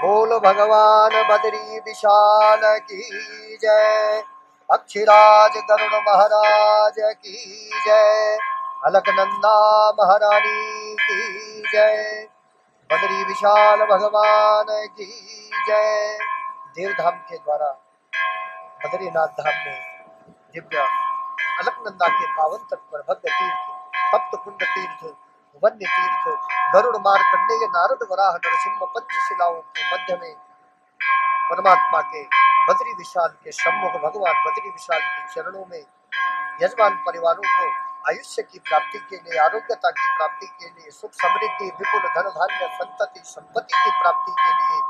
बोल भगवान बद्री विशाल की जय। अक्षिराज गरुड़ महाराज की जय। अलकनंदा महारानी की जय। बद्री विशाल भगवान की जय। देवधाम के द्वारा बद्रीनाथ धाम में दिव्य अलकनंदा के पावन तट पर भव्य तीर्थ, तप्त कुंड तीर्थ, वन्य तीर्थ, गरुड़ मार्कंडेय नारद वराह नरसिंह पंचशिलाओं के मध्य में परमात्मा के बद्री विशाल के सम्मुख भगवान बद्री विशाल के चरणों में यजमान परिवारों को आयुष्य की प्राप्ति के लिए, आरोग्यता की प्राप्ति के लिए, सुख समृद्धि, विपुल धन धान्य संतति संपत्ति की प्राप्ति के लिए,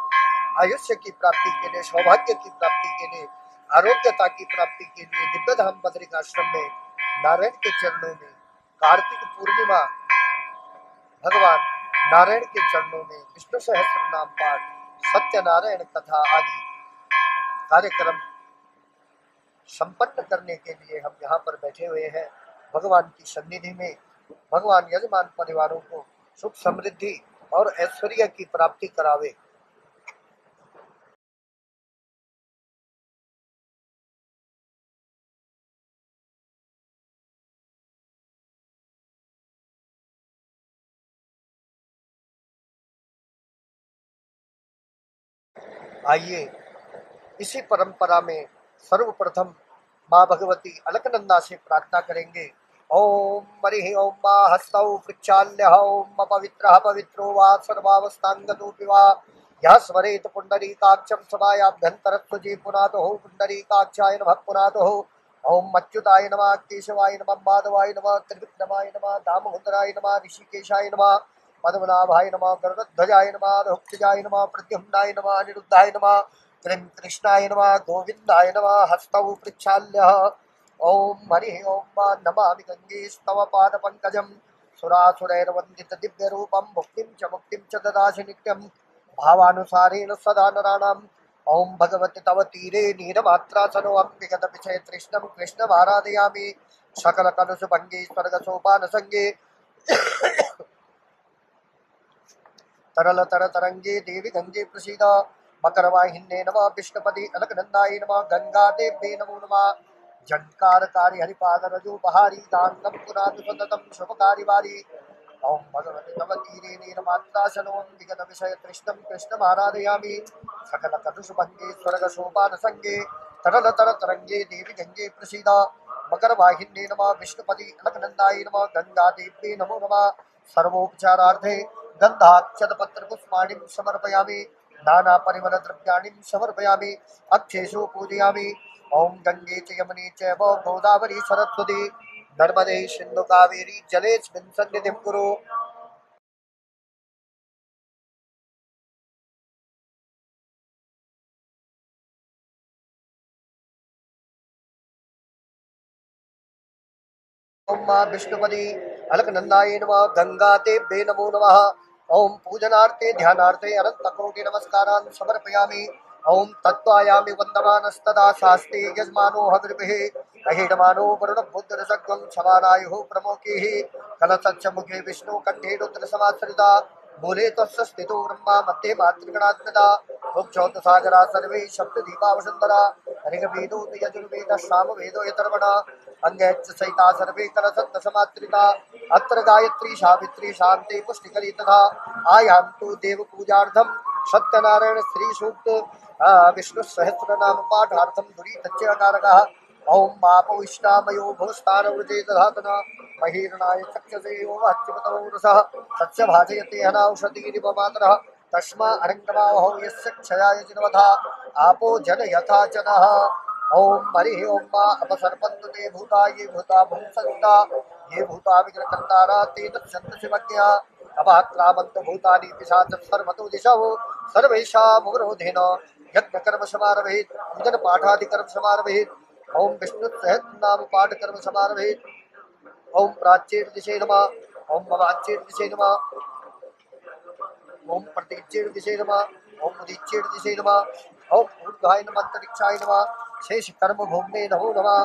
आयुष्य की प्राप्ति के लिए, सौभाग्य की प्राप्ति के लिए, आरोग्यता की प्राप्ति के लिए दिव्य धाम बद्रिकाश्रम में नारायण के चरणों में कार्तिक पूर्णिमा भगवान नारायण के चरणों में विष्णु सहस्त्र नाम पाठ, सत्यनारायण कथा आदि कार्यक्रम संपन्न करने के लिए हम यहाँ पर बैठे हुए हैं। भगवान की सन्निधि में भगवान यजमान परिवारों को सुख समृद्धि और ऐश्वर्य की प्राप्ति करावे। आइए इसी परंपरा में सर्वप्रथम माँ भगवती अलकनंदा से प्रार्थना करेंगे। ओम मरि ओम मा हस्तौ प्रक्षाल्य ओम पवित्रः पवित्रो वा सर्वावस्थांगतो विवा यः स्मरेत पुंडरीकाक्षं समायाभ्यन्तरत्वजे पुनातो पुंडरीकाक्षाय नमः पुनातो। ओम अच्युताय नमः, केशवाय नमः, माधवाय नमः, त्रिविक्रमाय नमः, दामोदराय नमः, ऋषिकेशाय नमः, पद्मनाभाय नमः, गरुड़ध्वजाय नमः, रोक्षजाय नमः, प्रद्युम्नाय नमः, अनिरुद्धाय नमः, कृष्णाय नमः, गोविंदाय नमः। हस्तौ प्रक्षाल्य ओम हरि ओम नमामि गंगे स्तव पाद पंकजम सुरासुरैर्वन्दित दिव्य रूपम मुक्तिं च ददासि नित्यं भावानुसारेण सदा नराणाम्। ओम भगवति तव तीरे नीरमात्रासनोऽहं विगत विषय तृष्णं कृष्णमाराधयामि सकल कलुष भंगे स्वर्ग सोपान संगे तरल तर तरंगे देवी गंगे प्रसीद। मकरवाहिन्ये नमः, विष्णुपति अलकनंदाय नमः, गंगा देव्ये नमो नमः। झंकारकारी हरिपाद रजोपहारी दानम पुराण सततम शुभकारी वारी। ओम भगवते तव तीरे नीरमात्रासनों विगत विषय तृष्णं कृष्णमाराधयामि सकल कलुष भंगे स्वर्ग सोपान संगे तरल तर तरंगे देवी गंगे प्रसीद। मकर वाहिन्ये नमः, विष्णुपति अलकनंदाय नमः, गंगा देव्ये नमो नमः। सर्वोपचारार्थे गंधाक्षत पत्र पुष्पाणिं समर्पयामि नाना परिमल द्रव्याणिं समर्पयामि अक्षेषु पूजयामि। ओम गंगे च यमुने चैव गोदावरी सरस्वती नर्मदे सिंधु कावेरी जलेस्मिन् सन्निधिं कुरु। ओम विष्णुपति अलकनंदाय नमः, गंगा देव्ये नमो नमः। ओम पूजनार्थे ध्यानार्थे अनंत कोटि नमस्कारान् समर्पयामि। ओम तत्त्वायामि वन्दमानस्तदा शास्ते यजमानो हविर्भिः अहीडमानो वरुण बुद्धिरसग्वं समानायुः प्रमोकीः कलशच्च मुखे विष्णु कंठे रुद्र समाश्रिता मूले तस्य स्थितो ब्रह्मा मध्ये मातृगणात्मदा मुक्षौत सागरा सर्वे शब्द दीपावसुंदरा ऋग्वेदो यजुर्वेद सामवेदो यतर्वणा अन्यच्च सहिता सर्वे कलशन्त समात्रिता अत्र गायत्री सावित्री शांति पुष्टिकरी तथा आयान्तु देव पूजार्थं सत्यनारायण श्री सूक्त विष्णु सहस्र नाम पाठार्थं दुरीतच्च अकारकः। ओम मापो इष्टामयो भवस्तान वृते दधातना महीरणाय चक्षसे ओम हच्चिमतो रसः तस्य भाजयते अनाउषधीरिव मातरः तस्मा अरङ्गमावहौ यस्य क्षयाय जिनवथा आपो जन यथा जनः। ओम हरि ओम मा अपसर्पन्तु ते भूता ये भूता भुंसन्ता ये भूता विग्रहकर्तारा ते दक्षन्त शिवज्ञा अपाक्रामन्त भूतानि पिशाच सर्वतो दिशो सर्वेषामवरोधेन यज्ञ कर्म समारभेत पूजन पाठादि कर्म समारभेत। ओम विष्णु सहस्र नाम पाठ कर्म समारभेत। ओम प्राच्येर दिशे नमः, ओम मवाच्येर दिशे नमः, ओम प्रतीच्येर दिशे नमः, ओम उदीच्येर दिशे नमः। ओम ऊर्ध्वाय नमः, अंतरिक्षाय नमः, शेष कर्म भूम्ने नमो नमः।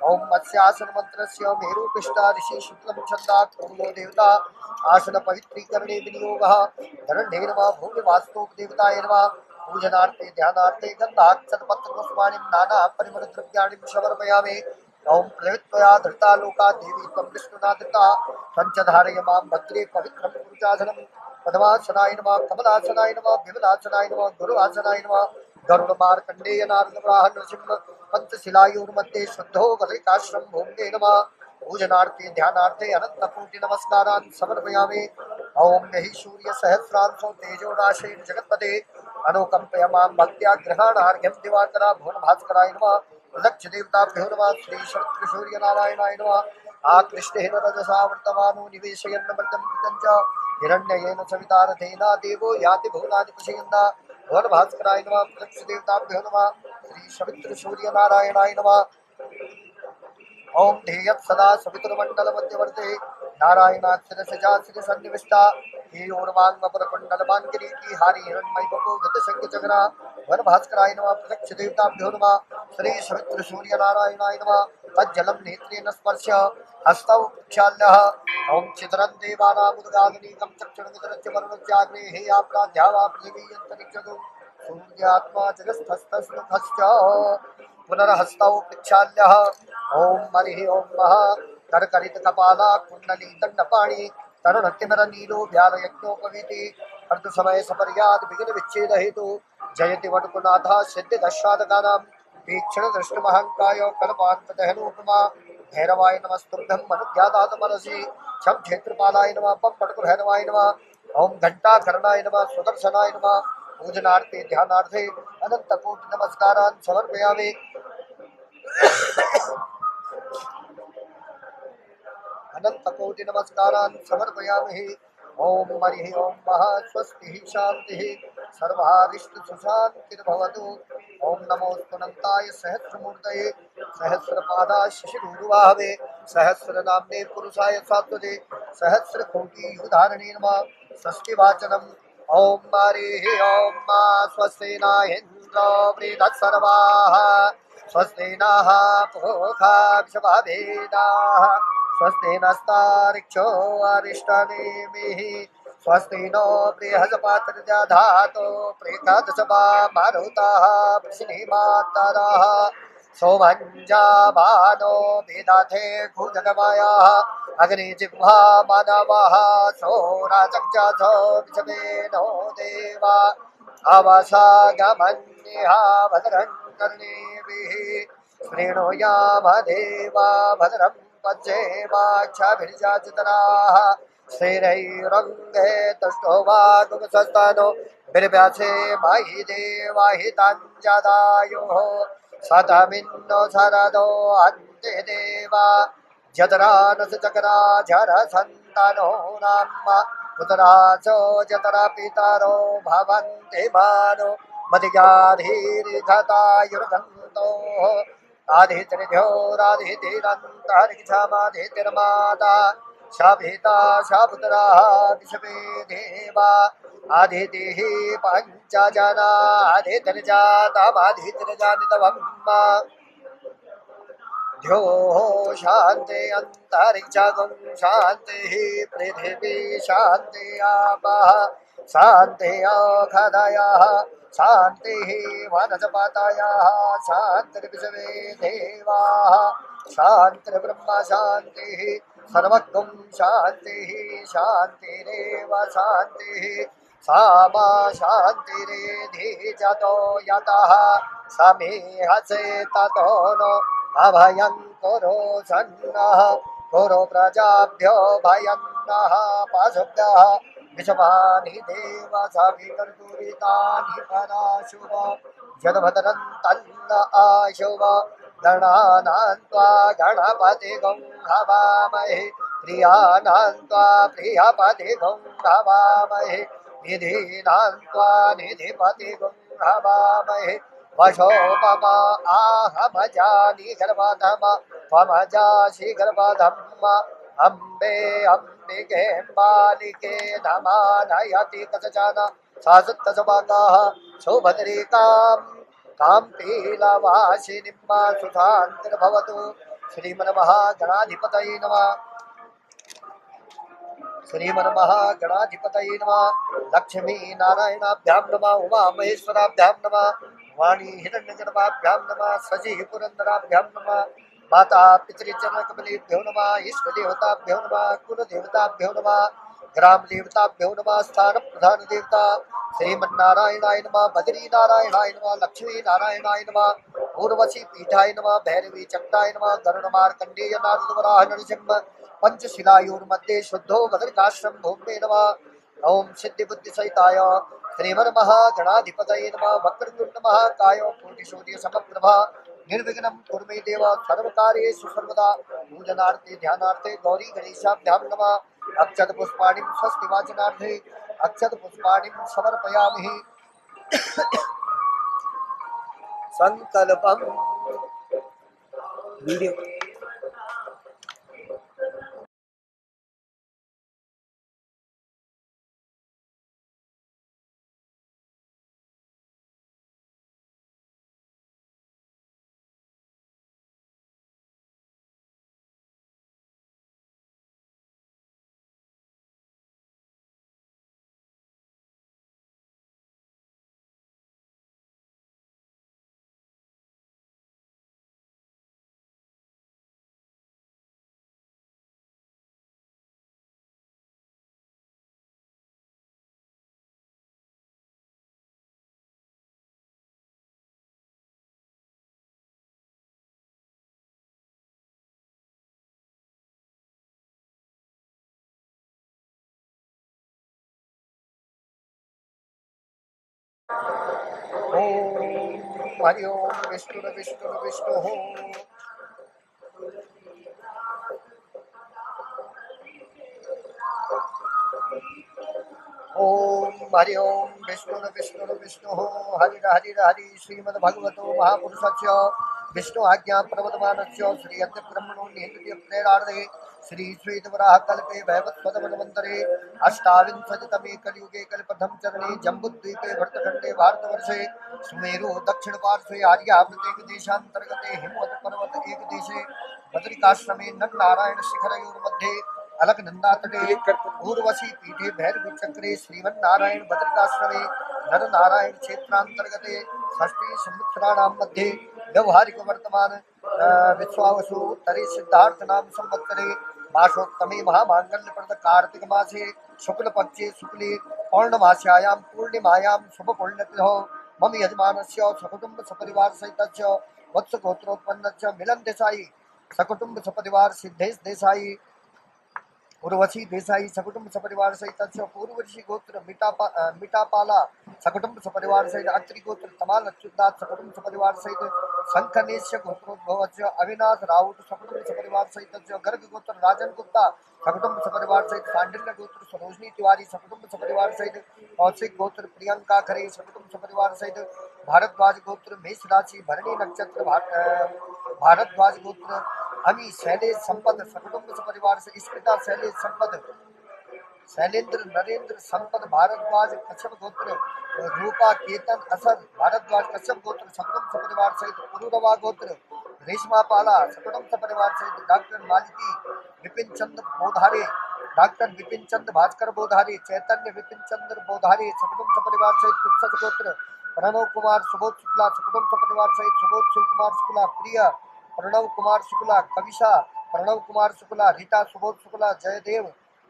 ओम मत्स्यासन मंत्रस्य मेरुपिष्टा ऋषि शुक्लं छन्दात् पूर्णो देवता आसन पवित्रीकरणे विनियोगः धरण्ये नमः। भूमि वास्तु देवताय नमः। पूजनार्थे ध्यानार्थे गन्धाक्षतपत्र पुष्पाणि नाना परिमल द्रव्याणि समर्पयामि। ओम प्रवित्वया धृता लोका देवी त्वं विष्णुना धृता पंचधारय मां भद्रे पवित्रं पुरुषासनं पद्मासनाय नमः कमलासनाय नमः विमलासनाय नमः गुरुवासनाय नमः गरुड़मार्कण्डेय नारदवराह नृसिंह पंचशिलायोर्मध्ये शुद्धो वदैकाश्रम भूम्ने नमः। पूजनार्थे ध्यानार्थे अनंत कोटि नमस्कारान् समर्पयामि। ओम नहि सूर्य सहस्रांशो तेजो राशेन जगत्पते अनुकंपय मां भक्त्या ग्रहणार्घ्यं दिवाकरा भुवन भास्कराय नमः। लक्ष्य देवताभ्यो नमः। श्री शक्ति सूर्य नारायणाय नमः। आकृष्टेन रजसा वर्तमानो निवेशयन् मृतं मृतं च हिरण्ययेन सवितारथेन देवो याति भुवनानि पश्यन्दा भुवन भास्कराय नमः। लक्ष्य देवताभ्यो नमः। श्री शवित्र सूर्य नारायणाय नमः। ओम ध्येयत् सदा सवितुर्मण्डल मध्यवर्ते नारायणाक्षरसजा श्रीसन्निविष्टा हीरोर्वाङ्मपुरकुण्डलमाङ्किरीटी हारि हिरण्मयीवपो गतशङ्कुचक्रा वनभास्कराय नमः। प्रत्यक्ष देवताभ्यो नमः। श्री सवित्र सूर्य नारायणाय नमः। तज्जलं नेत्रेण स्पर्श्य हस्तौ प्रक्षाल्यः ओम चित्रं देवानामुदगाग्नीकं चक्षुर्मित्रस्य वरुणस्याग्नेः या प्राध्यावा पृथिवी अन्तरिक्षतो सूर्यात्मा जगत्स्थस्थस्तुभश्च पुनर्हस्तौ प्रक्षाल्यः ओम हरि ओम मः करकरित कपाला कुंडली दंडपाणि तरुण तिमर नीलो व्याल यज्ञोपवीति अर्ध समय सपर्याद विघ्न विच्छेद हेतु जयति वटकुनाथा सिद्धि दशादगानां तीक्ष्ण दृष्टमहंकाय कल्पांत दहनोपमा भैरवाय नमस्तुभ्यं मनुज्ञातातमरसि छम क्षेत्रपालाय नमः पम पटकुभैरवाय नमः। ओम घंटाकर्णाय नमः सुदर्शनाय नमः। पूजनार्थे ध्यानार्थे अनंत कोटि नमस्कारान् समर्पयामि। अनंत कोटि नमस्कारान् समर्पयामि। ओम हरि ओम मः स्वस्ति शांति सर्वारिष्ट सुशांतिर्भवतु। ओम नमोस्तुनन्ताय सहस्रमूर्तये सहस्रपादाय शशिरूरुवाहवे सहस्रनाम्ने पुरुषाय सात्वते सहस्रकोटि युधारणे नमः। स्वस्ति वाचनम् ओम हरि ओम मा स्वस्ति न इन्द्रो वृद्धः स्वस्ति नः पूषा विश्ववेदाः स्वस्ति नस्तारिक्षो अरिष्टनेमिः स्वस्ति नो बृहस्पतिर्दधातु प्रेतदशमा मरुतः वृषणिमातरः सोमञ्जाबानो विदधे भुजगमयः अग्निजिह्वा मानवः सोराचक्षसो विषमेनो देवा अवसागमन्यः भद्रं कर्णेभिः शृणुयाम देवा भद्रं पश्येमाक्षभिर्याचितराः श्रीरैरङ्गे तुष्टो वागुंसस्तनो बिर्व्यासे महि देवाहिताञ्जदायुः शतमिन्नो शरदो अन्ते देवा जतरानस चक्रा झर सन्तनो नाम पुत्रासो जतरा पितरो भवन्ति मानो मतिगाधीर्घतायुर्गन्तोः आदितिर्घोरादितिरन्तरिक्षमादितिर्माता शभिता शपुत्राः विश्वे देवा आदितिः पञ्चजना आदितिर्जातमादितिर्जानितवम् ध्योः शान्ति अन्तरिक्षगुं शान्तिः पृथिवी शान्ति आपः शान्ति ओषधयः शान्तिः वनस्पतयः शान्तिर्विश्वे देवाः शान्तिर्ब्रह्म शान्तिः सर्वगुं शान्तिः शान्तिरेव शान्तिः सा मा शान्तिरेधि जतो यतः समीहसे ततो नो अभयं कुरु सन्नः कुरु प्रजाभ्यो भयन्नः पशुभ्यः विषमानि देव सवितर्दुरितानि पराशुभ यद्भद्रं तन्न आशुभ गणानां त्वा गणपतिगुं हवामहे प्रियाणां त्वा प्रियपतिगुं हवामहे निधीनां त्वा निधिपतिगुं हवामहे वशोपमा आहमजानि गर्भधम त्वमजासि गर्भधम्म अम्बे अम्बिके बालिके नमानयति कचचन सासुत्तसभागाः सुभद्रिकां तां पीलवासिनीं सुधान्तिर्भवतु। श्रीमन्महागणाधिपतये नमः। श्रीमन्महागणाधिपतये नमः। लक्ष्मी नारायणाभ्यां नमः। उमा महेश्वराभ्यां नमः। वाणी हिरण्यगर्भाभ्यां नमः। सजी पुरन्दराभ्यां नमः। माता पितृचरणकमलेभ्यो नमः। इष्टदेवताभ्यो नमः। कुलदेवताभ्यो नमः। ग्राम देवताभ्यो नमः। स्थान प्रधान देवता श्रीमन्नारायणाय नमः। बद्री नारायणाय नमः। लक्ष्मी नारायणाय नमः। उर्वशी पीठाय नमः। भैरवी चक्राय नमः। गरुड़ मार्कंडेय नारद वराह नरसिंह पंचशिलायोर्मध्ये शुद्धो बदरिकाश्रम भूमे नमः। ओम सिद्धि बुद्धि सहिताय श्रीमन्महागणाधिपतये नमः। वक्रतुंड महाकाय कोटिसूर्य समप्रभा निर्विघ्नं कुरु मे देव सर्वकार्येषु सर्वदा। पूजनार्थे ध्यानार्थे गौरी गणेशाभ्यां नमः। अक्षत पुष्पाणिं स्वस्ति वाचनार्थे अक्षत पुष्पाणिं समर्पयामि। संकल्पम वीडियो ओम हरि ओम विष्णु विष्णु विष्णु। ओम हरि ओम विष्णु विष्णु विष्णु। हरि हरि हरि श्रीमद्भगवतो महापुरुषस्य विष्णु आज्ञा प्रवर्तमानस्य श्री अद्य ब्रह्मणो निहितस्य प्रेरार्थे श्री श्वेतवराह कल्पे वैवस्वतमन्वन्तरे अष्टाविंशतितमे कलियुगे कल्पधम चरणे जम्बुद्वीपे भरतखण्डे भारतवर्षे सुमेरु दक्षिण पार्श्वे आर्यावृते देशान्तर्गते हिमवत् पर्वत एक देशे बद्रिकाश्रमे नरनारायण शिखरयोर्मध्ये अलकनंदातटे पूर्वशी पीठे भैरवी चक्रे श्रीमन्नारायण बद्रिकाश्रमे नरनारायण क्षेत्रांतर्गते षष्ठी संवत्सराणां मध्ये व्यवहारिक वर्तमान विश्वावसु उत्तरे सिद्धार्थ नाम संवत्सरे मासोत्तमे महामांगल्यप्रद कार्तिक मासे शुक्ल पक्षे शुक्ले पौर्णमास्यायां पूर्णिमायां शुभ पुण्यतिथौ मम यजमानस्य सकुटुंब सपरिवार सहितस्य वत्स गोत्रोत्पन्नस्य मिलन देसाई सकुटुंब सपरिवार सिद्धेश देसाई उर्वशी देसाई सकुटुंब सपरिवार सहित पूर्वशी गोत्र मिटापाला सकुटुंब सपरिवार सहित अत्रि गोत्र तमाल अच्युतनाथ सकुटुंब सपरिवार सहित संखनेश्य गोत्रोद्भवस्य अविनाश राउत सकुटुंब सपरिवार सहित गर्ग गोत्र राजन गुप्ता सकुटुंब सपरिवार सहित सांडिल्य गोत्र सरोजनी तिवारी सकुटुंब सपरिवार सहित कौशिक गोत्र प्रियंका खरे सकुटुंब सपरिवार सहित भारद्वाज गोत्र मेष राशि भरणी नक्षत्र भारद्वाज गोत्र अमी शैलेश संपद सकुटुंब सपरिवार से स्मिता शैलेश संपद शैलेंद्र नरेंद्र संपद भारद्वाज कश्यप गोत्र रूपा केतन असर भारद्वाज कश्यप गोत्र सकुटुंब सपरिवार सहित पुरुरवा गोत्र रेशमा पाला सकुटुंब सपरिवार सहित डॉक्टर मालिकी विपिन चंद्र बोधारे डॉक्टर विपिन चंद्र भास्कर बोधारे चैतन्य विपिन चंद्र बोधारे सकुटुंब सपरिवार सहित कुत्सज गोत्र प्रणव कुमार सुबोध शुक्ला सकुटुंब सपरिवार सहित सुबोध शिव कुमार शुक्ला प्रिया प्रणव कुमार शुक्ला कविशा प्रणव कुमार शुक्ला रीता सुबोध शुक्ला जयदेव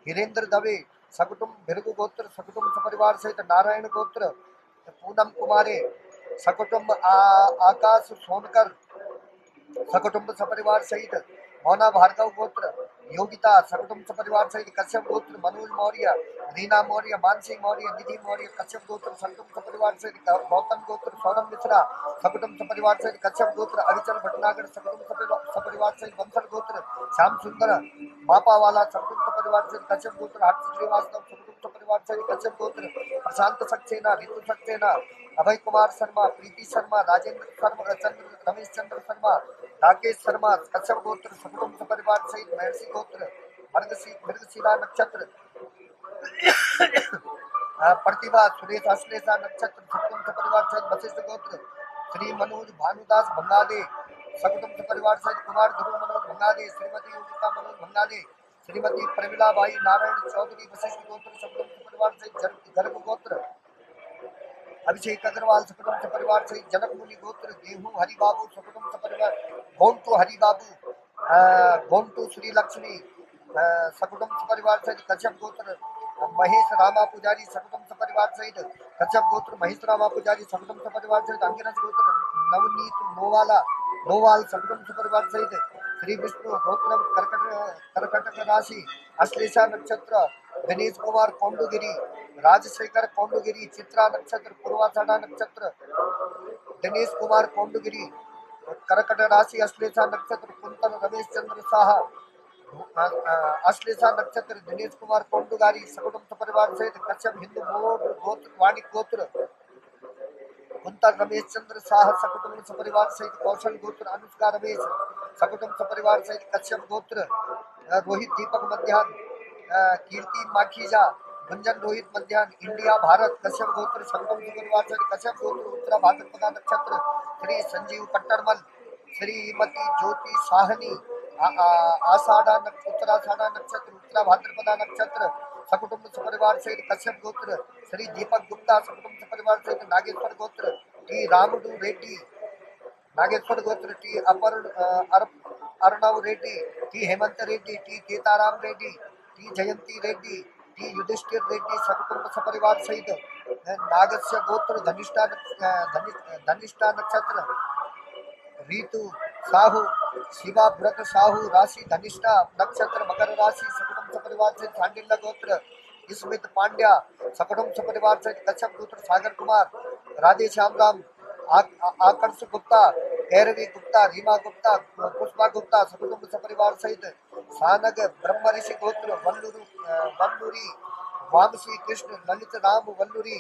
हिरेंद्र दवे सकुटुंब भृगु गोत्र सकुटुंब सपरिवार सहित नारायण गोत्र पूनम कुमारे सकुटुंब आकाश सोनकर सकुटुंब सपरिवार सहित मोना भार्गव गोत्र योगिता सकुटुंब सपरिवार सहित कश्यप गोत्र मनोज मौर्य रीना मौर्य मानसी मौर्य निधि मौर्य कश्यप गोत्र सकुटुंब सपरिवार सहित गौतम गोत्र सौरभ मिश्रा सकुटुंब सपरिवार सहित कश्यप गोत्र अविचल भटनागर सकुटुंब सपरिवार सहित बंसल गोत्र श्याम सुंदर मापावाला सकुटुंब सपरिवार सहित कश्यप गोत्र हर्ष श्रीवास्तव सकुटुंब सपरिवार सहित कश्यप गोत्र प्रशांत सक्सेना ऋतु सक्सेना अभय कुमार शर्मा प्रीति शर्मा राजेंद्र शर्मा चंद्र रमेश चंद्र शर्मा राकेश शर्मा कश्यप गोत्र सकुटुंब सपरिवार सहित महर्षि गोत्र मृगशिरा नक्षत्र प्रतिभा सुरेश अश्लेषा नक्षत्र सकुटुंब सपरिवार सहित वशिष्ठ गोत्र श्री मनोज भानुदास भंगादे सकुटुंब सपरिवार सहित कुमार ध्रुव मनोज भंगादे श्रीमती योगिता मनोज भंगादे श्रीमती प्रमिला बाई नारायण चौधरी वशिष्ठ गोत्र सकुटुंब परिवार से गर्भ गोत्र, अभिषेक अग्रवाल सकुटुंब परिवार से जनक मुनि गोत्र, गेहूं हरि बाबू सकुटुंब परिवार, गोंटू हरि बाबू, गोंटू श्री लक्ष्मी सकुटुंब परिवार सहित कश्यप गोत्र, महेश रामा पुजारी सकुटुंब परिवार सहित कश्यप गोत्र, महेश रामा पुजारी सकुटुंब परिवार सहित अंगिरस गोत्र, नवनीत नोवाला नोवाल सकुटुंब परिवार सहित श्री विष्णु गोत्र, कर्कटक राशि, अश्लेषा नक्षत्र, दिनेश कुमार कोंडुगिरी, राजशेखर कोंडुगिरी, चित्रा नक्षत्र, पूर्वाषाढ़ा नक्षत्र, दिनेश कुमार कोंडुगिरी, कर्कट राशि, अश्लेषा नक्षत्र, कुंतल रमेश चंद्र साहा, अश्लेषा नक्षत्र, दिनेश कुमार कोंडुगारी सकुटुंब परिवार सहित कश्यप हिंदू मोर गोत्र, वाणिक गोत्र, कुंतल रमेश चंद्र साह सकुटुंब परिवार सहित कौशल गोत्र, अनुष्का रमेश सकुटुंब परिवार सहित कश्यप गोत्र, रोहित दीपक मध्यान, कीर्ति माखीजा, गुंजन रोहित मध्यान, इंडिया भारत कश्यप गोत्र सकुटुंब परिवार सहित कश्यप गोत्र, उत्तरा भाद्रपदा नक्षत्र, श्री संजीव कट्टरमल, श्रीमती ज्योति साहनी, आषाढ़ा उत्तराषाढ़ा नक्षत्र, उत्तरा भाद्रपदा नक्षत्र सकुटुंब परिवार सहित कश्यप गोत्र, श्री दीपक गुप्ता सकुटुंब परिवार सहित नागेश्वर गोत्र, टी रामुडू रेड्डी नागेश्वर गोत्र, T Arnav Reddy, T Hemant Reddy, T केताराम Reddy, T जयंती रेड्डी, टी युधिष्ठिर रेड्डी सकुटुंब सपरिवार सहित नागस्य गोत्र, धनिष्ठा नक्षत्र, रीतु साहू, शिवा व्रत साहू राशि, धनिष्ठा नक्षत्र, मकर राशि सकुटुंब सपरिवार सहित सांडिल्य गोत्र, स्मित पांड्या सकुटुंब सपरिवार सहित कश्यप गोत्र, सागर कुमार, राधे श्याम राम, आकर्ष गुप्ता, भैरवी गुप्ता, रीमा गुप्ता, पुष्पा गुप्ता सकुटुंब सपरिवार सहित सानग ब्रह्म ऋषि गोत्र, वल्लूरी वामसी कृष्ण, ललित राम वल्लूरी,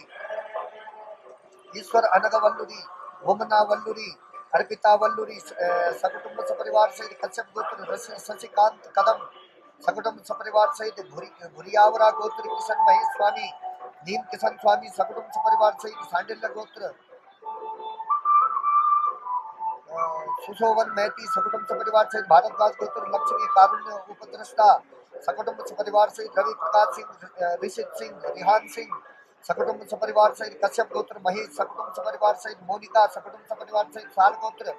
ईश्वर अनग वल्लूरी, भूमना वल्लूरी, अर्पिता वल्लूरी सकुटुंब सपरिवार सहित कश्यप गोत्र, शशिकांत कदम सकुटुंब सपरिवार सहित भुरियावरा गोत्र, किशन महेश स्वामी, नीम किशन स्वामी सकुटुंब सपरिवार सहित सांडिल्य गोत्र, सुशोभन मैती सकुटुंब सपरिवार सहित भारद्वाज गोत्र, लक्ष्मी कारुण्य उपद्रष्टा सकुटुंब सपरिवार सहित रवि प्रकाश सिंह, ऋषित सिंह, रिहान सिंह सकुटुंब सपरिवार सहित कश्यप गोत्र, महेश सकुटुंब सपरिवार सहित मोनिका सकुटुंब सपरिवार सहित साल गोत्र,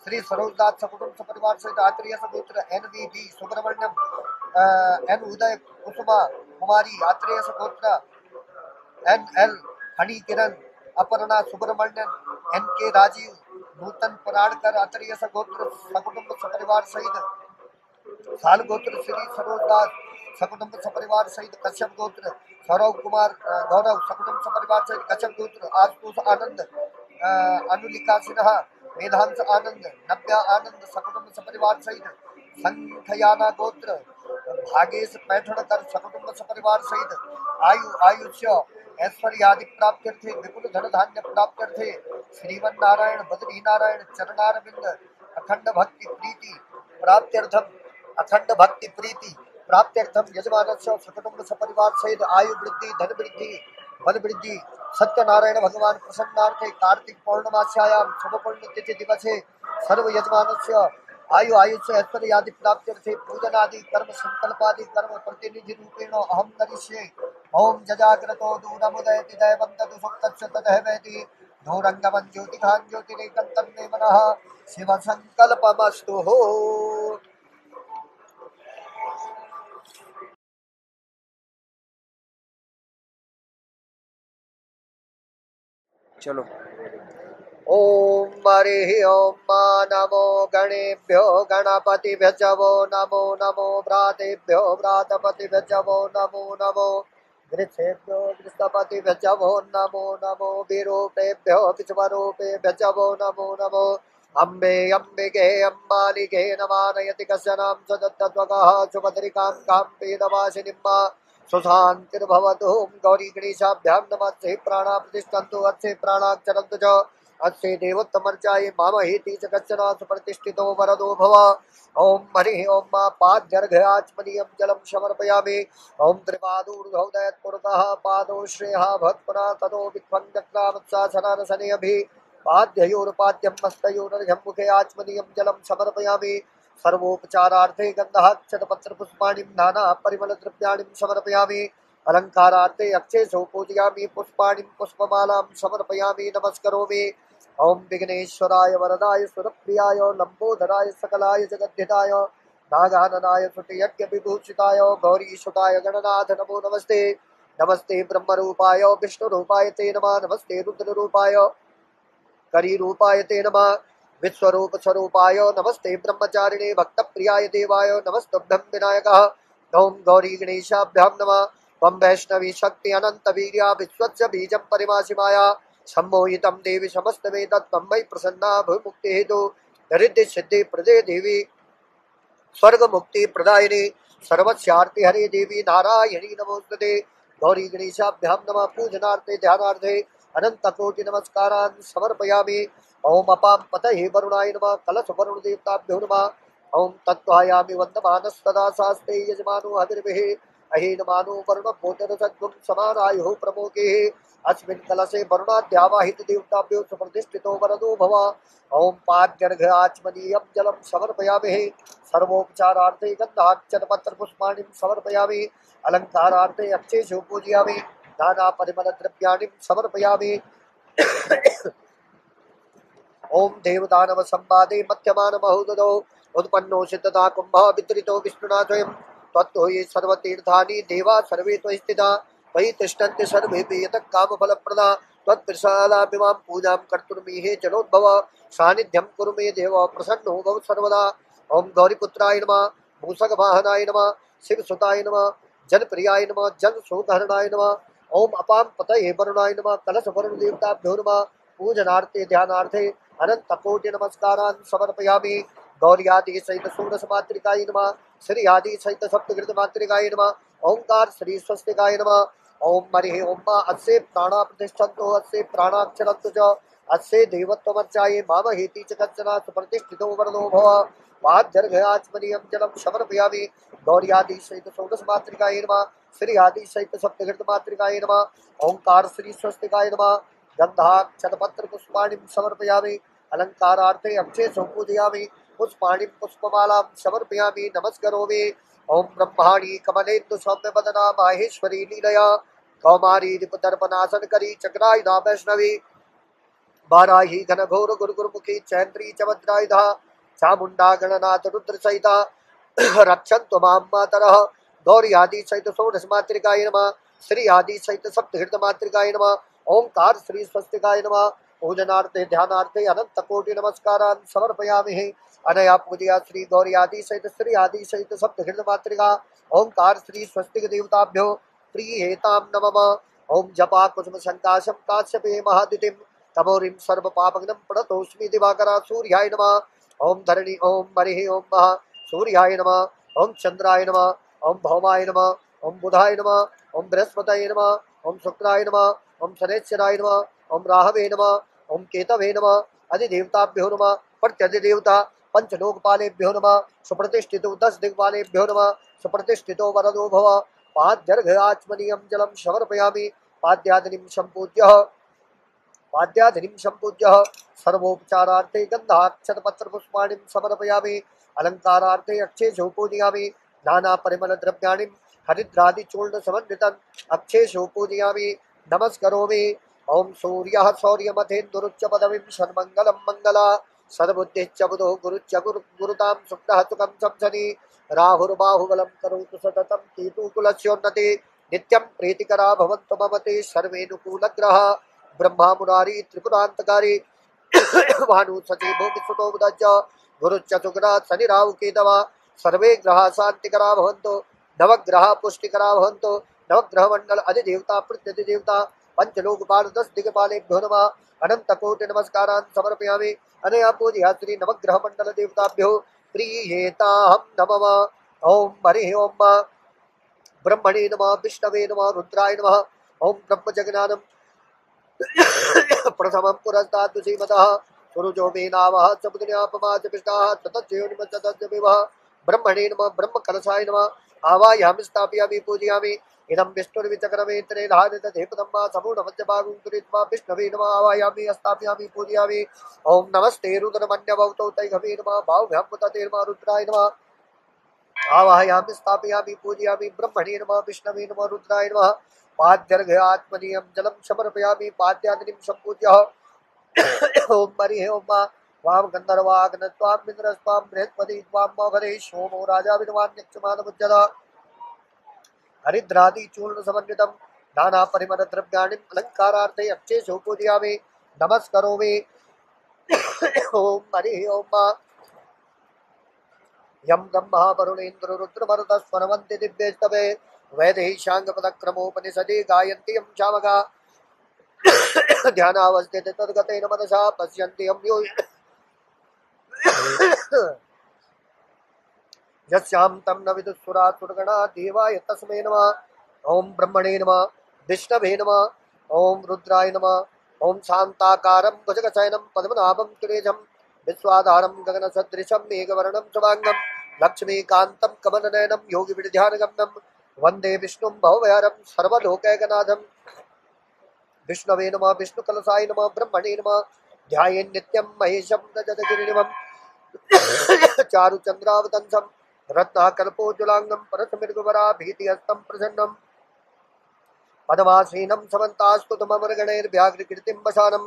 श्री सरोजदास सकुटुंब सपरिवार सहित आत्रेय गोत्र, NVB सुब्रमण्यम, N उदय कुसुमा कुमारी आत्रेय गोत्र, NL हनी किरण, अपर्णा सुब्रमण्यन, NK राजीव, नूतन पराड़कर आत्रेय गोत्र सकुटुंब सपरिवार सहित साल गोत्र, श्री सरोजदास सकुटुंब सपरिवार सहित कश्यप गोत्र, सौरव कुमार गौरव सकुटुंब सपरिवार सहित कश्यप गोत्र, आशुतोष आनंद, अनुलिका सिन्हा, मेधांश आनंद, नव्या आनंद सकुटुंब सपरिवार सहित संखयाना गोत्र, भागेश पैठणकर सकुटुंब सपरिवार सहित आयुष्य ऐश्वर्यादि प्राप्त्यर्थे, विपुल धन धान्य प्राप्त्यर्थे, श्रीवन नारायण बद्री नारायण चरणारविंद अखंड भक्ति प्रीति प्राप्त्यर्थम, अखंड भक्ति प्रीति प्राप्त्यर्थम यजमानस्य सकुटुंब सपरिवार सहित आयु वृद्धि, धन वृद्धि, बल वृद्धि, सत्यनारायण भगवान प्रसन्नार्थे कार्तिक पौर्णमास्यायां शुभ पुण्य तिथि दिवसे सर्व यजमानस्य आयु आयुष्य ऐश्वर्यादि प्राप्त्यर्थे पूजनादि कर्म संकल्पादि कर्म प्रतिनिधि रूपेण अहम करिष्ये। ओम जजाग्रतो दूरमुदयति दैवन्तु सुप्तस्य तदहवेति धूरंगमं ज्योतिखां ज्योतिरेकं तन्मे मनः शिव संकल्पमस्तु हो। चलो ओम हरिः ओम नमो गणेभ्यो गणपतिभ्यो नमो नमो भ्रातेभ्यो भ्रातपतिभ्यो नमो नमो गृहेभ्यो गृहपतिभ्यो नमो नमो विरूपेभ्यो विश्वरूपेभ्यो नमो नमो अम्बे अम्बिके अम्बालिके नमानयति कस्यनां सदत्तत्वकः सुभद्रिकां कां वेदवासिनीं सुशान्तिर्भवतु। गौरी गणेशाभ्यां नमस्ते प्राणा प्रतिष्ठन्तु अच्छे प्राणाक्षरन्तु च अच्छे देवोत्तमर्चाये मामहेति च कश्चन सुप्रतिष्ठितो वरदो भव। ओम हरिः ओम पाद्यर्घ्याचमनीयं जलं समर्पयामि। ओम त्रिपादूर्धौदयत्पुरतः पादौ श्रेयः भवत्पुनः ततो विध्वंजक्रामत्सासनानसनेऽभि पाद्ययोरुपाद्यं मस्तयोरर्घ्यं मुखे आचमनीयं जलं समर्पयामि। सर्वोपचारार्थे गन्धाक्षतपत्रपुष्पाणिं नाना परिमलद्रव्याणिं समर्पयामि। अलङ्कारार्थे अक्षेषु पूजयामि पुष्पाणिं पुष्पमालां समर्पयामि नमस्करोमि। ओम विघ्नेश्वराय वरदाय सुरप्रियाय लंबोदराय सकलाय जगद्धिताय नागाननाय सुतयज्ञ विभूषिताय गौरीसुताय गणनाथ नमो नमस्ते। नमस्ते ब्रह्मरूपाय विष्णुरूपाय ते नमः। नमस्ते रुद्ररूपाय करीरूपाय ते नमः। विश्वरूप स्वरूपाय नमस्ते ब्रह्मचारिणे भक्तप्रियाय देवाय नमस्तुभ्यं विनायकः। ओम गौरी गणेशाभ्यां नमः। त्वं वैष्णवी शक्ति अनंत वीर्या विश्वस्य बीजं परिमासिमाया सम्मोहितं देवी समस्तवेदत्वं मयि प्रसन्ना भूमुक्ति हेतु दरिद्र सिद्धि प्रदे देवी स्वर्ग मुक्ति प्रदायिनी सर्वस्यार्ति हरे देवी नारायणी नमोस्तुते। गौरी गणेशाभ्यां नमः। पूजनार्थे ध्यानार्थे अनंत कोटि नमस्कारान् समर्पयामि। ओम अपां पतये वरुणाय नमः। कलश वरुण देवताभ्यो नमः। ओम तत्त्वायामि वन्दमानस्तदा शास्ते यजमानो हविर्भिः अहेनमानो वरुण भोजन सद्गुण समानायुः प्रमोगे। अस्मिन् कलशे वरुणाद्यावाहित देवताभ्यो सुप्रतिष्ठितो वरदो भव। ओम पाद्यर्घ आचमनीयं जलं समर्पयामि। सर्वोपचारार्थे गन्धाक्षतपत्रपुष्पाणिं समर्पयामि। अलङ्कारार्थे अक्षेषु पूजयामि। नाना परिमलद्रव्याणिं समर्पयामि। ओम देवदानव संवादे मध्यमान महोदधौ उत्पन्नो सिद्धता कुंभः वितरितो विष्णुना स्वयं तत्तो ये सर्वतीर्थानि देवा सर्वे त्वयि स्थिता त्वयि तिष्ठन्ति सर्वेऽपि यतः कामफलप्रदा त्वत्प्रसादाभिमां पूजां कर्तुर्मीहे जलोद्भव सानिध्यं कुरु मे देव प्रसन्नो भव सर्वदा। ओम गौरीपुत्राय नमः। मूषकवाहनाय नमः। शिवसुताय नमः। जनप्रियाय नमः। जनसुखहरणाय नमः। ओम अपां पतये वरुणाय नमः। कलश वरुण देवताभ्यो नमः। पूजनार्थे ध्यानार्थे अनंत कोटि नमस्कारान् समर्पयामि। गौर्यादि सहित षोडश मातृकाय नमः। श्री आदि सहित सप्तकृत मातृकाय नमः। ओंकार श्री स्वस्तिकाय नमः। ओम मरिः ओम मा अस्य प्राणा प्रतिष्ठन्तो अस्य प्राणाक्षरन्तु च अस्य देवत्वमर्चाये मामहेति च कच्चन सुप्रतिष्ठितो वरदो भव। पाद्यर्घयाचमनीयं जलं समर्पयामि। गौर्यादि सहित षोडश मातृकाय नमः। श्री आदि सहित सप्तकृत मातृकाय नमः। ओंकार श्री स्वस्तिकाय नमः। गंधाक्षतपत्र पुष्पाणिं समर्पयामि। अलंकारार्थे अक्षेषु पूजयामि। पुष्पाणिं पुष्पमालां समर्पयामि नमस्करोमि। ओम ब्रह्माणि कमलेन्दु सौम्यवदना माहेश्वरी लीलया कौमारी रिपुदर्पनाशनकरी चक्रायुधा वैष्णवी वाराही घनघोर गुरुगुरुमुखी चैन्द्री च वज्रायुधा चामुण्डा गणनाथ रुद्रसहिता रक्षन्तु मां मातरः। गौरी आदि सहित षोडश मातृकाय नमः। श्री आदि सहित सप्तहृत मातृकाय नमः। ओंकार श्री स्वस्तिकाय नमः। पूजनार्थे ध्यानार्थे अनंत कोटि नमस्कारान् समर्पयामि। अनया पूजया श्री गौरी आदि सहित श्री आदि सहित सप्तहृत मातृका ओंकार श्री स्वस्तिक देवताभ्यो प्रियेतां नमः। ओम जपा कुसुम संकाशं काश्यपे महादितिं तमोरिं सर्व पापग्नं प्रणतोऽस्मि दिवाकरा सूर्याय नमः। ओम धरणी ओम मरिः ओम महा सूर्याय नमः। ओम चंद्राय नमः। ओम भौमाय नमः। ओम बुधाय नमः। ओम बृहस्पतये नमः। ओम शुक्राय नमः। ओम शनैश्चराय नमः। ओम राहवे नमः। ओम केतवे नमः। अधिदेवताभ्यो नमः। प्रत्यधिदेवता पंचलोकपालेभ्यो नमः। सुप्रतिष्ठितो 10 दिक्पालेभ्यो नमः। सुप्रतिष्ठितो वरदो भव। पाद्यर्घयाचमनीयं जलं समर्पयामि। पाद्याधिनिं सम्पूज्य सर्वोपचारार्थे गन्धाक्षतपत्रपुष्पाणिं समर्पयामि। अलङ्कारार्थे अक्षेषु पूजयामि। नाना परिमलद्रव्याणिं हरिद्रादिचूर्णसमन्वितम् अक्षेषु पूजयामि नमस्करोमि। ओम सूर्यः शौर्यमथेन्दुरुच्च पदवीं षण्मङ्गलं मङ्गला सद्बुद्धिश्च बुधो गुरुच्च गुरुतां सुप्तः सुखं संसदि राहुर्बाहुबलं करोतु सततं केतुकुलस्योन्नति नित्यं प्रीतिकरा भवन्तु मम ते सर्वेऽनुकूलग्रहा ब्रह्मा मुरारी त्रिपुरान्तकारी भानु सचिवो विसुतो बुधश्च गुरुश्च सुग्रहात् शनि राहु केतवः सर्वे ग्रहाः शान्तिकरा भवन्तु नवग्रहाः पुष्टिकरा भवन्तु। नवग्रहमण्डल अधिदेवता प्रत्यधिदेवता पंचलोकपाल 10 दिक्पालेभ्यो नमः। अनन्तकोटि नमस्कारान् समर्पयामि। अनया पूजया श्री नवग्रहमण्डल देवताभ्यो प्रीयेताहं नमः। ओम हरिः ओम ब्रह्मणे नमः। विष्णवे नमः। रुद्राय नमः। ओम ब्रह्मजगनानं प्रथमं पुरस्तात् श्रीमतः सुरुजो मे नावः समुद्रयापमा च पिष्टाः ततज्जयोनिमज्जतज्जविवः ब्रह्मणे नमः। ब्रह्मकलशाय नमः। आवाहयामि स्थापयामि पूजयामि। इदं विष्णुर्विचक्रमेत्रे धारितधेपदम्बा समूढमध्यभागं कृत्वा विष्णवे नमः आवाहयामि स्थापयामि पूजयामि। ॐ नमस्ते रुद्रमन्यभवतौ तैघवे नमः भावभ्यां पुतते नमः रुद्राय नमः आवाहयामि स्थापयामि पूजयामि। ब्रह्मणे नमः विष्णवे नमः रुद्राय नमः पाद्यर्घ्यात्मनीयं जलं समर्पयामि पाद्याग्निं सम्पूज्य ओम हरि ओम वाम गंधर्वाग्न त्वां इंद्रस्त्वां बृहस्पति त्वां मौघरे सोमो राजा विद्वान् यक्षमानमुज्जत हरिद्रादि चूर्ण समन्वितं नाना परिमल द्रव्याणि अलंकारार्थे अच्छे पूजयामि नमस्करोमि। ओम हरि ओम यं ब्रह्मा वरुणेन्द्र रुद्रमरुतस्वरवन्ति दिव्यस्तवे वैदेहीशाङ्गपदक्रमोपनिषदि गायन्ति यं शामगा ध्यानावस्थिते तद्गतेन मनसा पश्यन्ति यं यो यस्यां तं न विदुःसुरासुरगणा देवाय तस्मै नमः। ॐ ब्रह्मणे नमः विष्णवे नमः ॐ रुद्राय नमः ॐ शान्ताकारं भुजगशयनं पद्मनाभं सुरेशं विश्वाधारं गगनसदृशं मेघवर्णं शुभाङ्गं लक्ष्मीकान्तं कमलनयनं योगिविद्यानगम्यं वन्दे विष्णुं भवभयहरं सर्वलोकैकनाथं। विष्णवे नमः विष्णुकलशाय नमः ब्रह्मणे नमः ध्यायेन्नित्यं महेशं रजतगिरिनिभं चारुचन्द्रावतंसं रत्नाकल्पोज्ज्वलांगं परसमृगवराभीतिहस्तं प्रसन्नं पद्मासीनं समन्तास्तुतममरगणैर्व्याघ्रकीर्तिं वसानं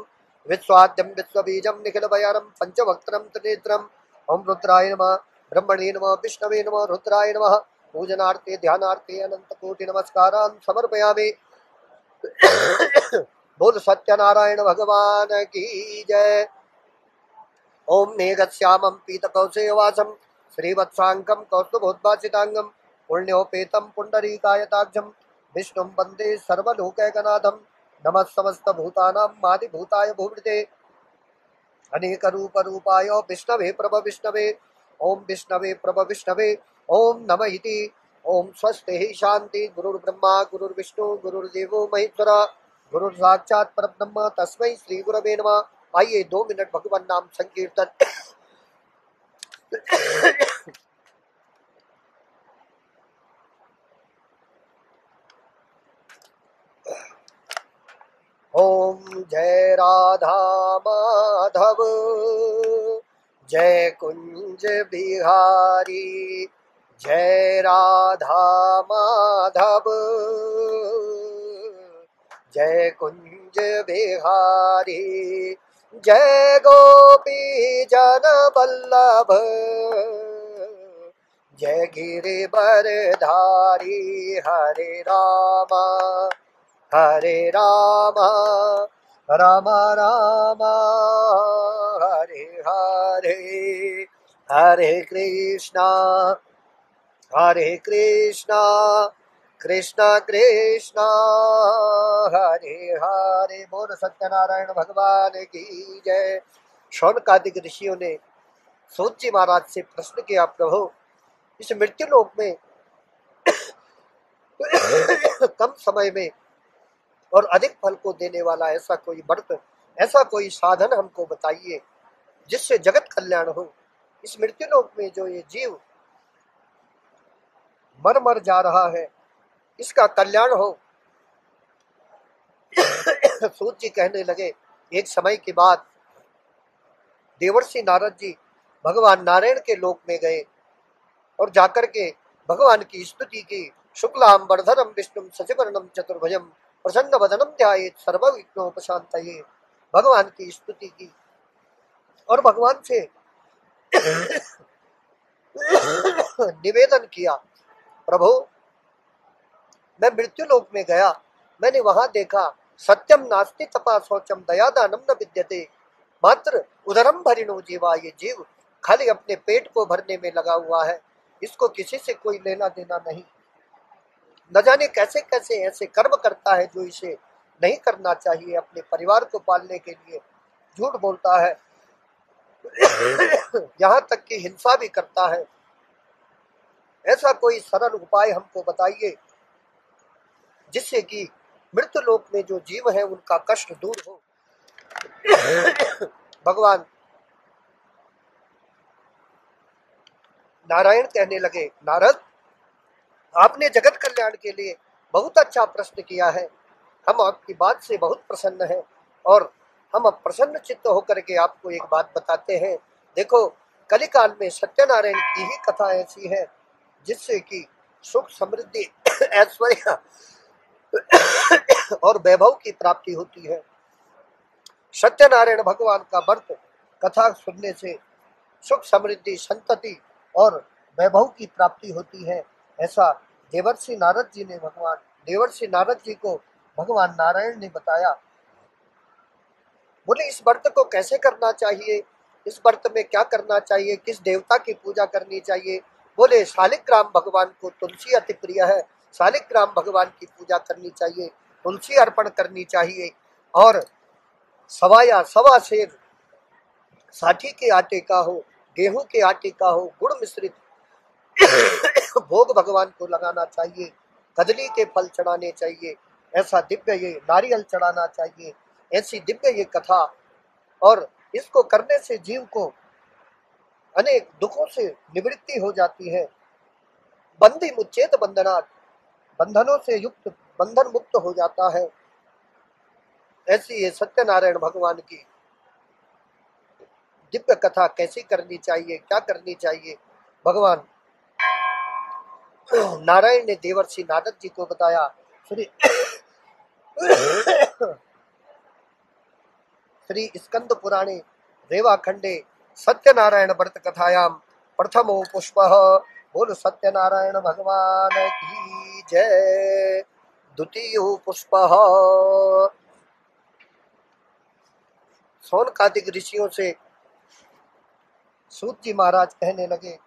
विश्वाद्यं विश्वबीजं निखिलभयानं पञ्चवक्त्रं त्रिनेत्रम्। ॐ रुद्राय नमः ब्रह्मणे नमः विष्णवे नमः रुद्राय नमः पूजनार्थे ध्यानार्थे अनंतकोटि नमस्कारान् समर्पयामि। बोल सत्यनारायण भगवान की जय। ओम मेघश्यामं पीतकौशेयवासं श्रीवत्साङ्गं कौस्तुभोद्भासिताङ्गं पुण्योपेतं पुण्डरीकायताक्षं विष्णुं वन्दे सर्वलोकैकनाथं। नमः समस्तभूतानां मादिभूताय भूमृते अनेकरूपरूपाय विष्णवे प्रभ विष्णवे ओम विष्णवे प्रभ विष्णवे ओम नमः इति। ओम स्वस्ति शांति गुरुर्ब्रह्मा गुरुर्विष्णु गुरुर्देवो महेश्वर गुरुर्साक्षात् परब्रह्म तस्मै श्री गुरवे नमः। आइए 2 मिनट भगवान नाम संकीर्तन। ओम जय राधा माधव जय कुंज बिहारी जय राधा माधव जय कुंज बिहारी जय गोपी जन वल्लभ जय गिरिवरधारी हरे रामा राम राम हरे हरे हरे कृष्णा कृष्णा कृष्णा हरे हरे। बोल सत्यनारायण भगवान की जय। शौनकादिक ऋषियों ने सूत जी महाराज से प्रश्न किया, प्रभु इस मृत्यु लोक में कम समय में और अधिक फल को देने वाला ऐसा कोई व्रत, ऐसा कोई साधन हमको बताइए जिससे जगत कल्याण हो। इस मृत्यु लोक में जो ये जीव मर मर जा रहा है इसका कल्याण हो। सूत जी कहने लगे, एक समय के बाद देवर्षि नारद जी भगवान नारायण के लोक में गए और जाकर के भगवान की स्तुति की। शुक्लांबरधरम विष्णुम शशिवर्णम चतुर्भुजम प्रसन्न वदनम ध्यायेत् सर्वविघ्नोपशान्तये। भगवान की स्तुति की और भगवान से निवेदन किया, प्रभु मैं मृत्यु लोक में गया, मैंने वहां देखा सत्यम नास्ति तपा शौचम दया दानम न विद्यते। मात्र उदरम भरिणो जीवा, ये जीव खाली अपने पेट को भरने में लगा हुआ है, इसको किसी से कोई लेना देना नहीं। न जाने कैसे कैसे ऐसे कर्म करता है जो इसे नहीं करना चाहिए। अपने परिवार को पालने के लिए झूठ बोलता है, यहाँ तक कि हिंसा भी करता है। ऐसा कोई सरल उपाय हमको बताइए जिससे कि मृत्यु लोक में जो जीव है उनका कष्ट दूर हो। भगवान नारायण कहने लगे, नारद आपने जगत कल्याण के लिए बहुत अच्छा प्रश्न किया है। हम आपकी बात से बहुत प्रसन्न हैं और हम अब प्रसन्न चित्त होकर के आपको एक बात बताते हैं। देखो, कलिकाल में सत्यनारायण की ही कथा ऐसी है जिससे कि सुख समृद्धि ऐश्वर्य और वैभव की प्राप्ति होती है। सत्यनारायण भगवान का व्रत कथा सुनने से सुख समृद्धि संतति और वैभव की प्राप्ति होती है। ऐसा देवर्षि नारद जी ने देवर्षि नारद जी को भगवान नारायण ने बताया। बोले, इस व्रत को कैसे करना चाहिए, इस व्रत में क्या करना चाहिए, किस देवता की पूजा करनी चाहिए। बोले, शालिग्राम भगवान को तुलसी अति प्रिय है, शालिग्राम भगवान की पूजा करनी चाहिए, तुलसी अर्पण करनी चाहिए और सवा या सवा शेर साठी के आटे का हो, गेहूं के आटे का हो, गुड़ मिश्रित भोग भगवान को लगाना चाहिए, कदली के फल चढ़ाने चाहिए, ऐसा दिव्य ये नारियल चढ़ाना चाहिए, ऐसी दिव्य ये कथा। और इसको करने से जीव को अनेक दुखों से निवृत्ति हो जाती है। बंदी मुच्चेत बंधनात्, बंधनों से युक्त बंधन मुक्त हो जाता है। ऐसी ये सत्यनारायण भगवान की दिव्य कथा कैसी करनी चाहिए, क्या करनी चाहिए, भगवान नारायण ने देवर्षि नारद जी को बताया। श्री श्री स्कंद पुराणे रेवाखंडे सत्यनारायण व्रत कथायाम प्रथमो पुष्पः। बोल सत्यनारायण भगवान की जय। द्वितीयो पुष्पः। सौनकादिक ऋषियों से सूत जी महाराज कहने लगे,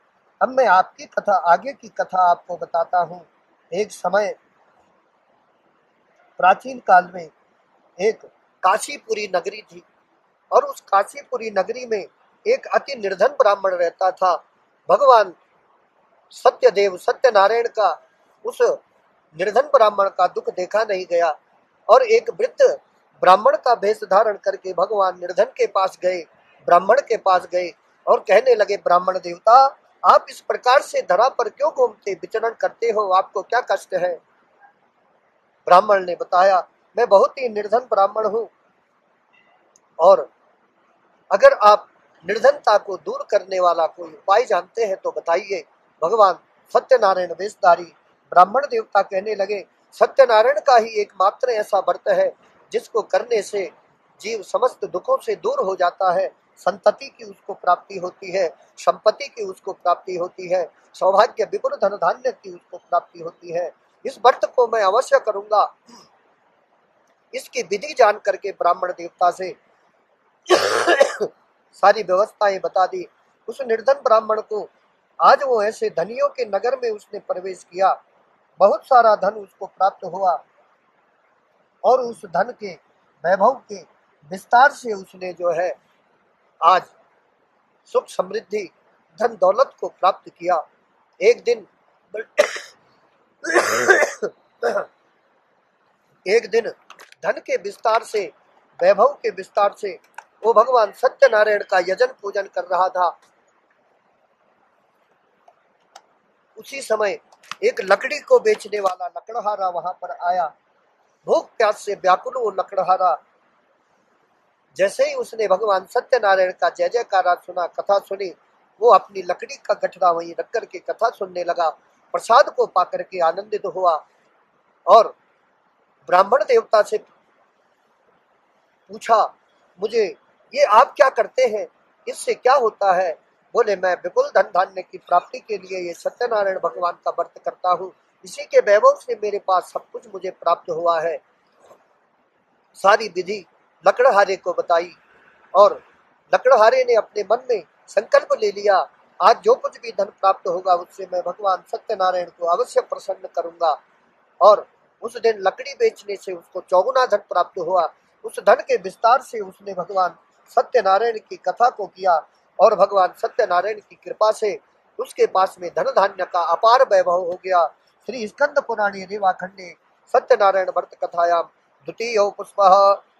अब मैं आपकी कथा, आगे की कथा आपको बताता हूँ। एक समय प्राचीन काल में एक काशीपुरी नगरी थी और उस काशीपुरी नगरी में एक अति निर्धन ब्राह्मण रहता था। भगवान सत्यदेव सत्यनारायण का उस निर्धन ब्राह्मण का दुख देखा नहीं गया और एक वृद्ध ब्राह्मण का वेश धारण करके भगवान निर्धन के पास गए, ब्राह्मण के पास गए और कहने लगे, ब्राह्मण देवता, आप इस प्रकार से धरा पर क्यों घूमते विचरण करते हो, आपको क्या कष्ट है। ब्राह्मण ने बताया, मैं बहुत ही निर्धन ब्राह्मण हूँ और अगर आप निर्धनता को दूर करने वाला कोई उपाय जानते हैं तो बताइए। भगवान सत्यनारायण वेशधारी ब्राह्मण देवता कहने लगे, सत्यनारायण का ही एकमात्र ऐसा व्रत है जिसको करने से जीव समस्त दुखों से दूर हो जाता है, संतति की उसको प्राप्ति होती है, संपत्ति की उसको प्राप्ति होती है, सौभाग्य विपुल धन धान्य की उसको प्राप्ति होती है। इस व्रत को मैं अवश्य करूंगा। इसकी विधि जान करके ब्राह्मण देवता से सारी व्यवस्थाएं बता दी। उस निर्धन ब्राह्मण को आज वो ऐसे धनियों के नगर में उसने प्रवेश किया, बहुत सारा धन उसको प्राप्त हुआ और उस धन के वैभव के विस्तार से उसने जो है आज सुख समृद्धि धन दौलत को प्राप्त किया। एक दिन एक दिन धन के विस्तार से, वैभव के विस्तार से वो भगवान सत्यनारायण का यजन पूजन कर रहा था। उसी समय एक लकड़ी को बेचने वाला लकड़हारा वहां पर आया। भूख प्यास से व्याकुल वो लकड़हारा जैसे ही उसने भगवान सत्यनारायण का जय जयकारा सुना, कथा सुनी, वो अपनी लकड़ी का गठरा वहीं रख करके कथा सुनने लगा। प्रसाद को पाकर के आनंदित हुआ और ब्राह्मण देवता से पूछा, मुझे ये आप क्या करते हैं, इससे क्या होता है। बोले, मैं विपुल धन धान्य की प्राप्ति के लिए ये सत्यनारायण भगवान का व्रत करता हूँ, इसी के वैभव से मेरे पास सब कुछ मुझे प्राप्त हुआ है। सारी विधि लकड़हारे को बताई और लकड़हारे ने अपने मन में संकल्प ले लिया, आज जो कुछ भी धन प्राप्त होगा उससे मैं भगवान सत्यनारायण को अवश्य प्रसन्न करूंगा। और उस दिन लकड़ी बेचने से उसको चौगुना धन प्राप्त हुआ। उस धन के विस्तार से उसने भगवान सत्यनारायण की कथा को किया और भगवान सत्यनारायण की कृपा से उसके पास में धन धान्य का अपार वैभव हो गया। श्री स्कंद पुराणे रेवाखंडे सत्यनारायण व्रत कथायाम द्वितीयो पुष्पः।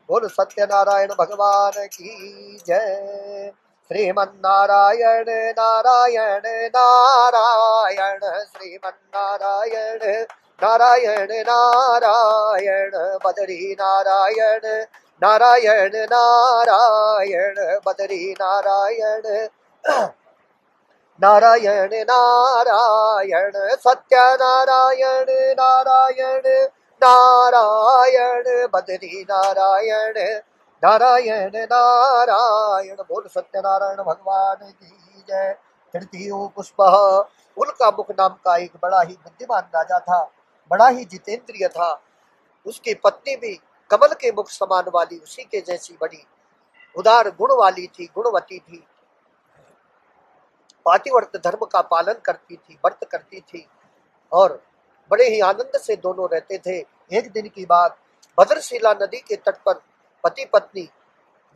बोल सत्यनारायण भगवान की जय। श्रीमन्नारायण नारायण नारायण, श्रीमन्नारायण नारायण नारायण बदरी नारायण, नारायण नारायण बदरी नारायण, नारायण नारायण सत्य नारायण, नारायण नारायण बदरी नारायण, नारायण नारायण। बोल सत्यनारायण भगवान की जय। तृतीय पुष्प। उल्का मुख नाम का एक बड़ा ही बुद्धिमान राजा था, बड़ा ही जितेंद्रिय था। उसकी पत्नी भी कमल के मुख समान वाली, उसी के जैसी बड़ी उदार गुण वाली थी, गुणवती थी, पातिव्रत धर्म का पालन करती थी, व्रत करती थी और बड़े ही आनंद से दोनों रहते थे। एक दिन की बात, भद्रशिला नदी के तट पर पति पत्नी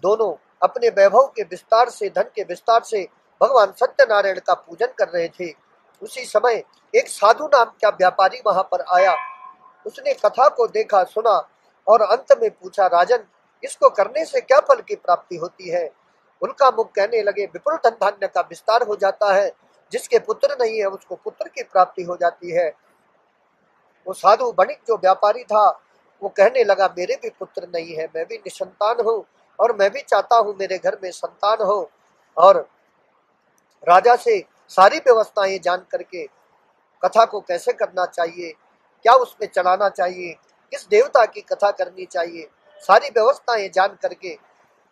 दोनों अपने वैभव के विस्तार से, धन के विस्तार से भगवान सत्यनारायण का पूजन कर रहे थे। उसी समय एक साधु नाम का व्यापारी वहां पर आया। उसने कथा को देखा, सुना और अंत में पूछा, राजन, इसको करने से क्या फल की प्राप्ति होती है? उल्का मुख कहने लगे, विपुल धन धान्य का विस्तार हो जाता है, जिसके पुत्र नहीं है उसको पुत्र की प्राप्ति हो जाती है। वो साधु वणिक जो व्यापारी था, वो कहने लगा, मेरे भी पुत्र नहीं है, मैं भी निसंतान हूँ और मैं भी चाहता हूँ मेरे घर में संतान हो। और राजा से सारी व्यवस्थाएं जान करके कथा को कैसे करना चाहिए, क्या उसमें चलाना चाहिए, किस देवता की कथा करनी चाहिए, सारी व्यवस्थाएं जान करके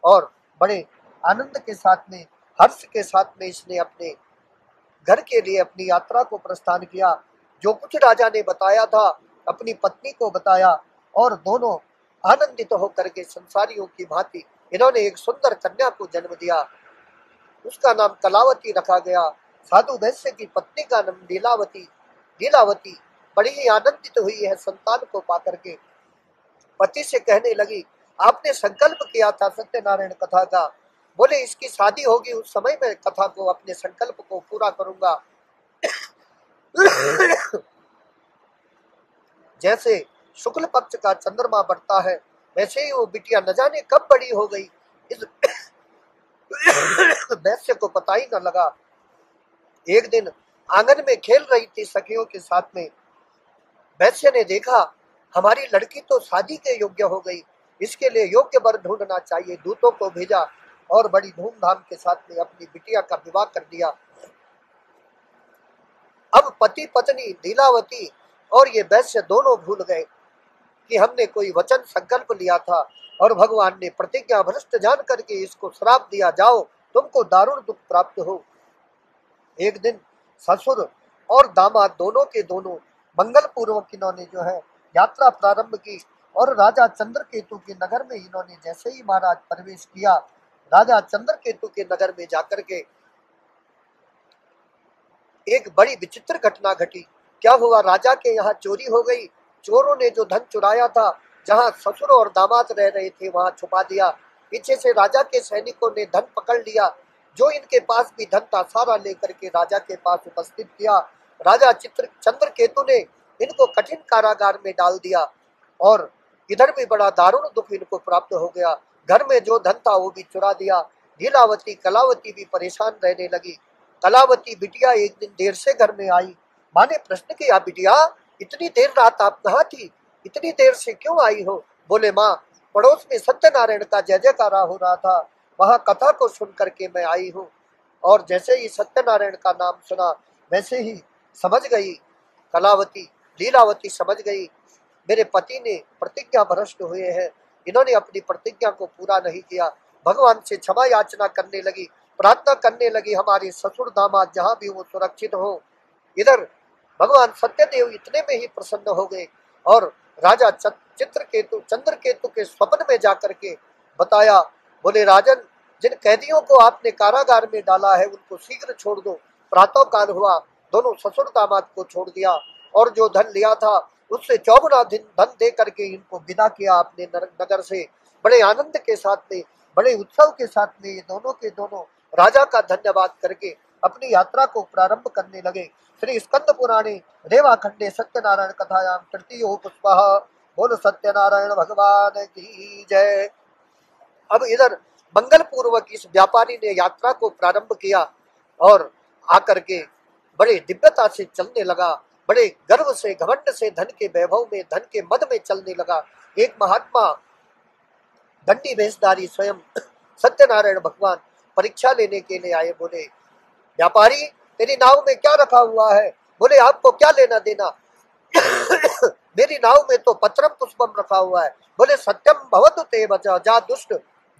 और बड़े आनंद के साथ में, हर्ष के साथ में इसने अपने घर के लिए अपनी यात्रा को प्रस्थान किया। जो कुछ राजा ने बताया था अपनी पत्नी को बताया और दोनों आनंदित होकर के संसारियों की भांति इन्होंने एक सुंदर कन्या को जन्म दिया। उसका नाम कलावती रखा गया। साधु वैश्य की पत्नी का नाम लीलावती। लीलावती बड़ी ही आनंदित हुई है संतान को पाकर के। पति से कहने लगी, आपने संकल्प किया था सत्यनारायण कथा का, बोले इसकी शादी होगी उस समय मैं कथा को, अपने संकल्प को पूरा करूंगा। जैसे शुक्ल पक्ष का चंद्रमा बढ़ता है, वैसे ही वो बिटिया न जाने कब बड़ी हो गई, इस वैश्य को पता ही न लगा। एक दिन आंगन में खेल रही थी सखियों के साथ में। वैश्य ने देखा, हमारी लड़की तो शादी के योग्य हो गई, इसके लिए योग्य वर ढूंढना चाहिए। दूतों को भेजा और बड़ी धूमधाम के साथ में अपनी बिटिया का विवाह कर दिया। अब पति पत्नी लीलावती और ये वैश्य दोनों भूल गए कि हमने कोई वचन संकल्प लिया था और भगवान ने प्रतिज्ञा भ्रष्ट जान करके इसको श्राप दिया, जाओ तुमको दारुण दुख प्राप्त हो। एक दिन ससुर और दामाद दोनों के दोनों मंगल पूर्वक इन्होंने जो है यात्रा प्रारंभ की और राजा चंद्रकेतु के नगर में इन्होंने जैसे ही महाराज प्रवेश किया, राजा चंद्रकेतु के नगर में जाकर के एक बड़ी विचित्र घटना घटी। क्या हुआ, राजा के यहाँ चोरी हो गई। चोरों ने जो धन चुराया था, जहाँ ससुर और दामाद रह रहे थे वहां छुपा दिया। पीछे से राजा के सैनिकों ने धन पकड़ लिया। जो इनके पास भी धन था सारा लेकर के राजा के पास उपस्थित किया। राजा चंद्रकेतु ने इनको कठिन कारागार में डाल दिया और इधर भी बड़ा दारुण दुख इनको प्राप्त हो गया। घर में जो धन था वो भी चुरा दिया। लीलावती कलावती भी परेशान रहने लगी। कलावती बिटिया एक दिन देर से घर में आई। माँ ने प्रश्न किया, बिटिया इतनी देर रात आप कहाँ थी, इतनी देर से क्यों आई हो? बोले, माँ पड़ोस में सत्यनारायण का जय जयकारा हो रहा था, वहां कथा को सुन करके मैं आई हूँ। और जैसे ही सत्यनारायण का नाम सुना वैसे ही समझ गई कलावती, लीलावती समझ गई मेरे पति ने प्रतिज्ञा भ्रष्ट हुए हैं, इन्होंने अपनी प्रतिज्ञा को पूरा नहीं किया। भगवान से क्षमा याचना करने लगी, प्रार्थना करने लगी हमारे ससुर दामाद जहाँ भी वो सुरक्षित हो। इधर भगवान सत्यदेव इतने में ही प्रसन्न हो गए और राजा चंद्रकेतु के स्वप्न में जाकर के बताया। बोले, राजन जिन कैदियों को आपने कारागार में डाला है उनको शीघ्र छोड़ दो। प्रातः काल हुआ, दोनों ससुर दामाद को छोड़ दिया और जो धन लिया था उससे 54 धन दे करके इनको विदा किया अपने नगर से। बड़े आनंद के साथ में, बड़े उत्सव के साथ में ये दोनों के दोनों राजा का धन्यवाद करके अपनी यात्रा को प्रारंभ करने लगे। श्री स्कंद पुराणे रेवाखंडे सत्यनारायण कथायां तृतीयो पुष्पः। बोल सत्यनारायण भगवान की जय। अब इधर मंगल पूर्वक इस व्यापारी ने यात्रा को प्रारंभ किया और आकर के बड़े दिव्यता से चलने लगा। बड़े गर्व से, घमंड से, धन के वैभव में, धन के मद में चलने लगा। एक महात्मा दंडी वेशधारी स्वयं सत्यनारायण भगवान परीक्षा लेने के लिए आए। बोले, व्यापारी, तेरी नाव में क्या रखा हुआ है? बोले, आपको क्या लेना देना? मेरी नाव में तो पत्रम पुष्पम रखा हुआ है। बोले, सत्यम भवतु ते बचा जा दुष्ट,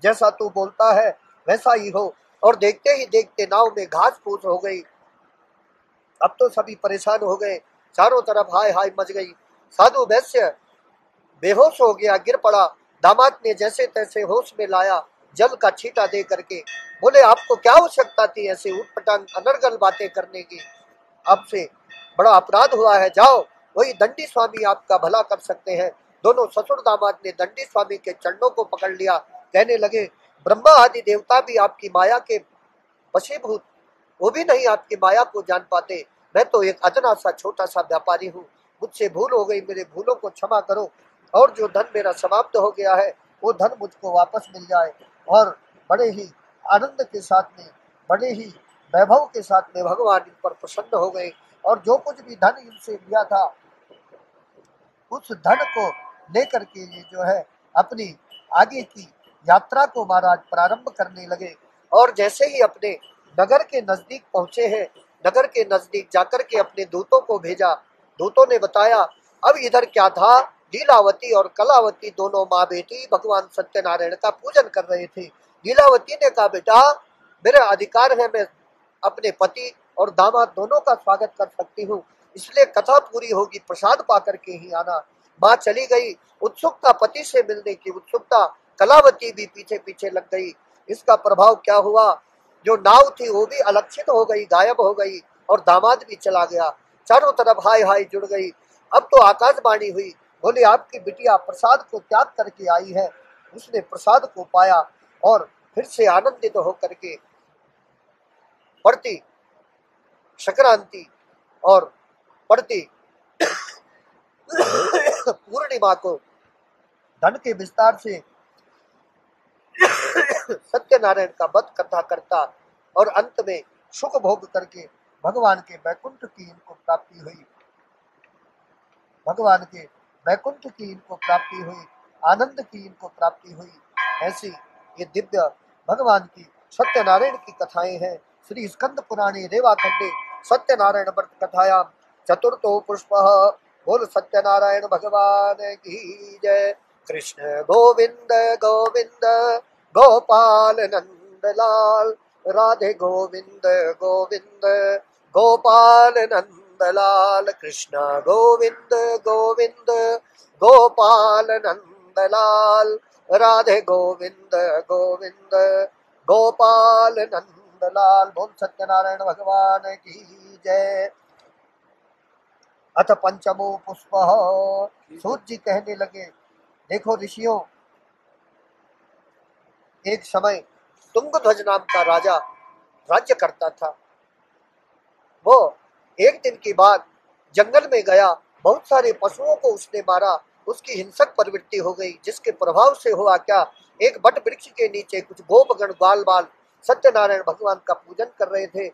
जैसा तू बोलता है वैसा ही हो। और देखते ही देखते नाव में घास फूस हो गई। अब तो सभी परेशान हो गए, चारों तरफ हाय हाय मच गई। साधु वैश्य बेहोश हो गया, गिर पड़ा। दामाद ने जैसे तैसे होश में लाया, जल का छींटा दे करके। बोले, आपको क्या आवश्यकता थी ऐसे उटपटांग अनर्गल बातें करने की? आपसे बड़ा अपराध हुआ है, जाओ, वही दंडी स्वामी आपका भला कर सकते हैं। दोनों ससुर दामाद ने दंडी स्वामी के चरणों को पकड़ लिया। कहने लगे, ब्रह्मा आदि देवता भी आपकी माया के वशीभूत, वो भी नहीं आपकी माया को जान पाते। मैं तो एक अदना सा छोटा सा व्यापारी हूँ, मुझसे भूल हो गई, मेरे भूलों को क्षमा करो। और जो धन मेरा समाप्त हो गया है वो धन मुझको वापस मिल जाए। और बड़े ही आनंद के साथ में, बड़े ही वैभव के साथ में भगवान इन पर प्रसन्न हो गए। और जो कुछ भी धन इनसे लिया था उस धन को लेकर के ये जो है अपनी आगे की यात्रा को महाराज प्रारंभ करने लगे। और जैसे ही अपने नगर के नजदीक पहुंचे हैं, नगर के नजदीक जाकर के अपने दूतों को भेजा। दूतों ने बताया, अब इधर क्या था, लीलावती और कलावती दोनों माँ बेटी भगवान सत्यनारायण का पूजन कर रहे थे। लीलावती ने कहा, बेटा, मेरा अधिकार है, मैं अपने पति और दामाद दोनों का स्वागत कर सकती हूँ, इसलिए कथा पूरी होगी प्रसाद पा करके ही आना। माँ चली गई, उत्सुकता, पति से मिलने की उत्सुकता। कलावती भी पीछे पीछे लग गई। इसका प्रभाव क्या हुआ, जो नाव थी वो भी अलक्षित हो गई, गायब हो गई, और दामाद भी चला गया। चारों तरफ हाय हाय जुड़ गई। अब तो आकाशवाणी हुई। बोले, आपकी बिटिया प्रसाद को त्याग करके आई है। उसने प्रसाद को पाया और फिर से आनंदित होकर के पड़ती संक्रांति और पड़ती पूर्णिमा को धन के विस्तार से सत्यनारायण का वध कथा करता और अंत में सुख भोग करके भगवान के वैकुंठ की इनको प्राप्ति हुई। भगवान के वैकुंठ की इनको प्राप्ति हुई, आनंद की इनको प्राप्ति हुई। ऐसी ये दिव्य भगवान की सत्यनारायण की कथाएं हैं। श्री स्कंद पुराणे रेवाखंडे सत्यनारायण व्रत कथायाम चतुर्थो पुष्प। बोल सत्यनारायण भगवान की जय। कृष्ण गोविंद गोविंद गोपाल नंद लाल, राधे गोविंद गोविंद गोपाल नंद लाल। कृष्ण गोविंद गोविंद गोपाल नंद लाल, राधे गोविंद गोविंद गोपाल नंद लाल। बोल सत्यनारायण भगवान की जय। अथ पंचमो पुष्प। सूत जी कहने लगे, देखो ऋषियों, एक समय तुंगध्वज नाम का राजा राज्य करता था। वो एक दिन की बात जंगल में गया, बहुत सारे पशुओं को उसने मारा। उसकी हिंसक प्रवृत्ति हो गई, जिसके प्रभाव से हुआ क्या, एक बट वृक्ष के नीचे कुछ गोपगण बाल बाल सत्यनारायण भगवान का पूजन कर रहे थे।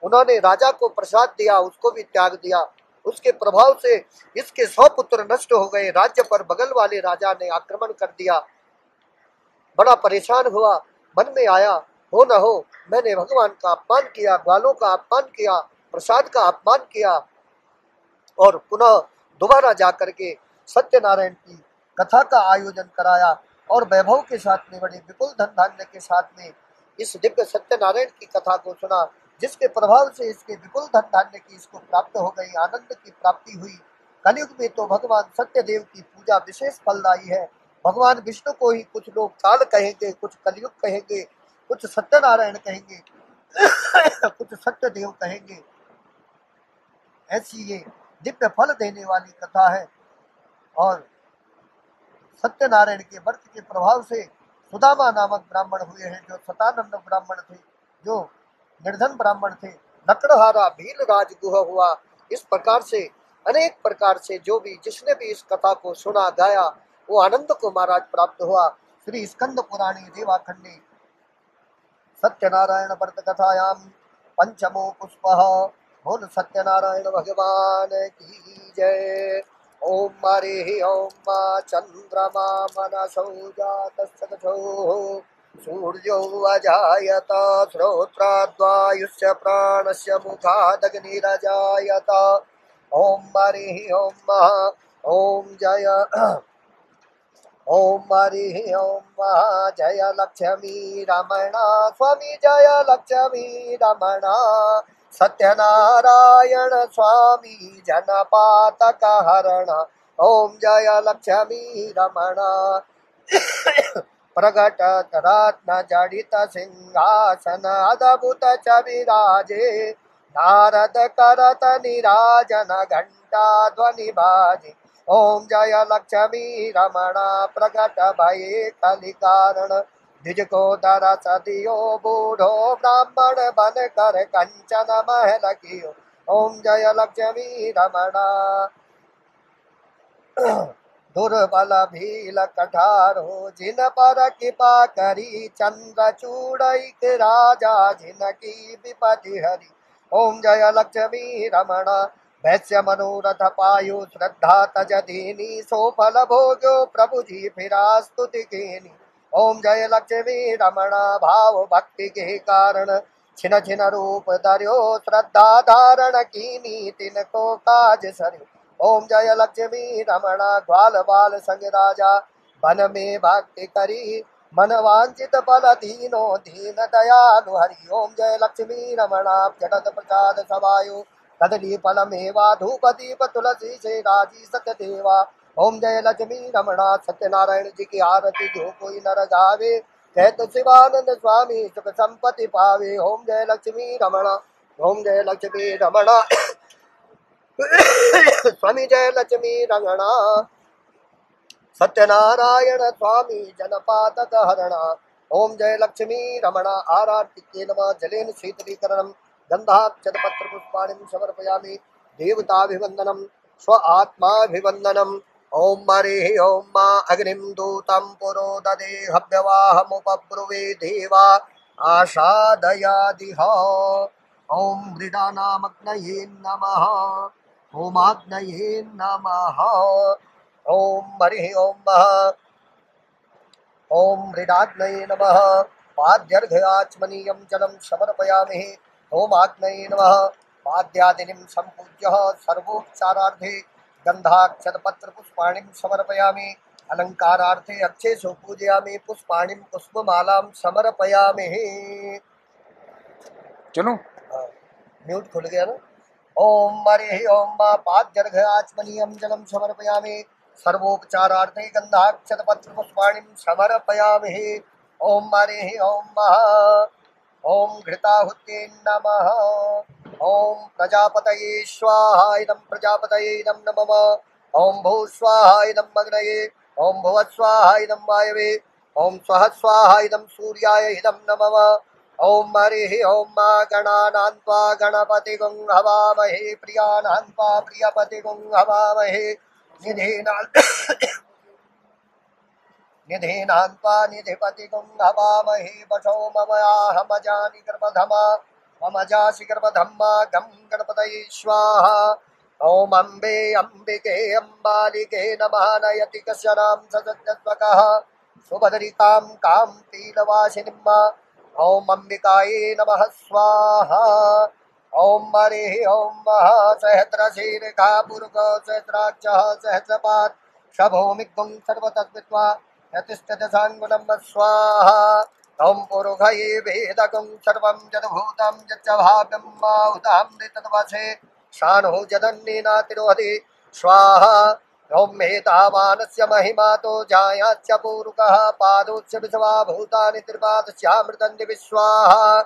उन्होंने राजा को प्रसाद दिया, उसको भी त्याग दिया। उसके प्रभाव से इसके 100 पुत्र नष्ट हो गए। राज्य पर बगल वाले राजा ने आक्रमण कर दिया। बड़ा परेशान हुआ, मन में आया, हो न हो मैंने भगवान का अपमान किया, ग्वालों का अपमान किया, प्रसाद का अपमान किया। और पुनः दोबारा जाकर के सत्यनारायण की कथा का आयोजन कराया और वैभव के साथ में, बड़े विपुल धन धान्य के साथ में इस दिव्य सत्यनारायण की कथा को सुना, जिसके प्रभाव से इसके विपुल धन धान्य की इसको प्राप्त हो गई, आनंद की प्राप्ति हुई। कलयुग में तो भगवान सत्यदेव की पूजा विशेष फलदायी है। भगवान विष्णु को ही कुछ लोग काल कहेंगे, कुछ कलयुग कहेंगे, कुछ सत्यनारायण कहेंगे, कुछ सत्यदेव कहेंगे। ऐसी ये दिव्य फल देने वाली कथा है। और सत्यनारायण के व्रत के प्रभाव से सुदामा नामक ब्राह्मण हुए हैं, जो सतानंद ब्राह्मण थे, जो निर्धन ब्राह्मण थे। लकड़हारा भील राजगुह हुआ। इस प्रकार से अनेक प्रकार से जो भी जिसने भी इस कथा को सुना गाया, वो आनंद को महाराज प्राप्त हुआ। श्री स्कंद पुराणे देवाखंडे सत्यनारायण व्रत कथायाम पंचमो पुष्प। बोल सत्यनारायण भगवान की जय। ओम हरि ओम मा चंद्रमा मनसौ जातस्य सूर्यो अजायत श्रोत्राद्वायुष्य प्राणस्य मुखादग्निरजायत। ओम हरि ओम मा ओम जय ओम हरि ओम महा जय लक्ष्मी रमण स्वामी जय लक्ष्मी रमण सत्यनारायण स्वामी जनपातक हरण। ओम जय लक्ष्मी रमण प्रगट रत्न जडित सिंहासन अद्भुत विराजे नारद करत निराजन घंटा ध्वनि बाजे। ओम जय लक्ष्मी रमण प्रगट भये कलि कारण द्विज को दरस दियो बूढ़ो ब्राह्मण बन कर कंचन महल कियो। ओम जय लक्ष्मी रमण दुर्बल भील कठारो जिन पर कृपा करी चंद्रचूड़ राजा जिनकी विपति हरि। ओम जय लक्ष्मी रमण वैश्य मनोरथ पायु श्रद्धा तज दीनी सो फल भोग्यो प्रभु जी फिरा स्तुति कीनी। ओम जय लक्ष्मी रमण भाव भक्ति के कारण छिन छिन रूप धर्यो श्रद्धा धारण कीनी तिनको काज सरियो। ओम जय लक्ष्मी रमण ग्वाल बाल संग राजा वन में भक्ति करी मन वांछित फल दीनो दीन दयालु हरि। ओम जय लक्ष्मी रमण जगत प्रसाद सवायु कदली फल मेवा धूप दीप तुलसी से राजी सत्य देवा। ओम जय लक्ष्मी रमण सत्यनारायण जी की आरती जो कोई नर गावे कहत शिवानंद स्वामी सुख संपत्ति पावे। ओम जय लक्ष्मी रमण ओम जय लक्ष्मी रमण स्वामी जय लक्ष्मी रंगणा सत्यनारायण स्वामी जनपातक हरणा। ओम जय लक्ष्मी रमण आरार्तिके नमः जलेन शीतलीकरणं गंधाक्षतपत्र पुष्पाणिं समर्पयामि देवताभिवंदनम स्व आत्माभिवंदनम। ओम हरि ओम मा अग्निं दूतं पुरो ददे हव्यवाहमुपब्रुवे देवा आशादयादिह। ओम मृडानामग्नये नमः ओमाग्नये नमः। ओम हरि ओम महा ओम मृडाग्नये नमः पाद्यर्घ्याचमनीयं जलं समर्पयामि। ओम आग्नये नमः पाद्यादिनीं सम्पूज्य सर्वोपचारार्थे गन्धाक्षतपत्र पुष्पाणिं समर्पयामि। अलंकारार्थे अक्षेषु पूजयामि पुष्पाणिं पुष्पमालां समर्पयामि। चलो म्यूट खुल गया ना। ओम हरि ओम मा पाद्यर्घ्याचमनीयं जलं समर्पयामि सर्वोपचारार्थे गन्धाक्षतपत्र पुष्पाणिं समर्पयामि। ओम हरि ओम महा ओम घृताहुते नमः। ओम प्रजापतये स्वाहा इदं प्रजापतये इदं नमः। ओम भू स्वाहा इदं अग्नये ओम भुव स्वाहा इदं वायवे ओम स्वः स्वाहा इदं सूर्याय इदं नमः। ओम हरि ओम मा गणानान्त्वा गणपतिगुं हवामहे प्रियानान्त्वा प्रियपतिगुं हवामहे निधीनान्त्वा निधिपतिगुं हवामहे वशो ममयाहमजानि गर्भधमा मम जासि गर्भधम्मा गं गणपतये स्वाहा। ओम अम्बे अम्बिके अम्बालिके नमः नयति कस्यनां सजत्यत्वकः सुभद्रिकां कां पीलवासिनीं। ओम अंबिकाये नमः स्वाहा। ओम हरि ओम महा सहस्रशीर्षा पुरुष सहस्राक्षः सहस्रपात् शभोमिगुं सर्वतस्वित्वा यतिष्ठति सांगुलं स्वाहा। ओम पुरुषये वेदगुं सर्वं यद्भूतं यच्च भाव्यं माहुतामृतवसे शानो जदन्नेनातिरोहति स्वाहा। ओम मेधावानस्य महिमा तो जायाच्च पूरुकः पादोच्च विश्वा भूतानि त्रिपादस्यामृतन्ति विश्वाहा।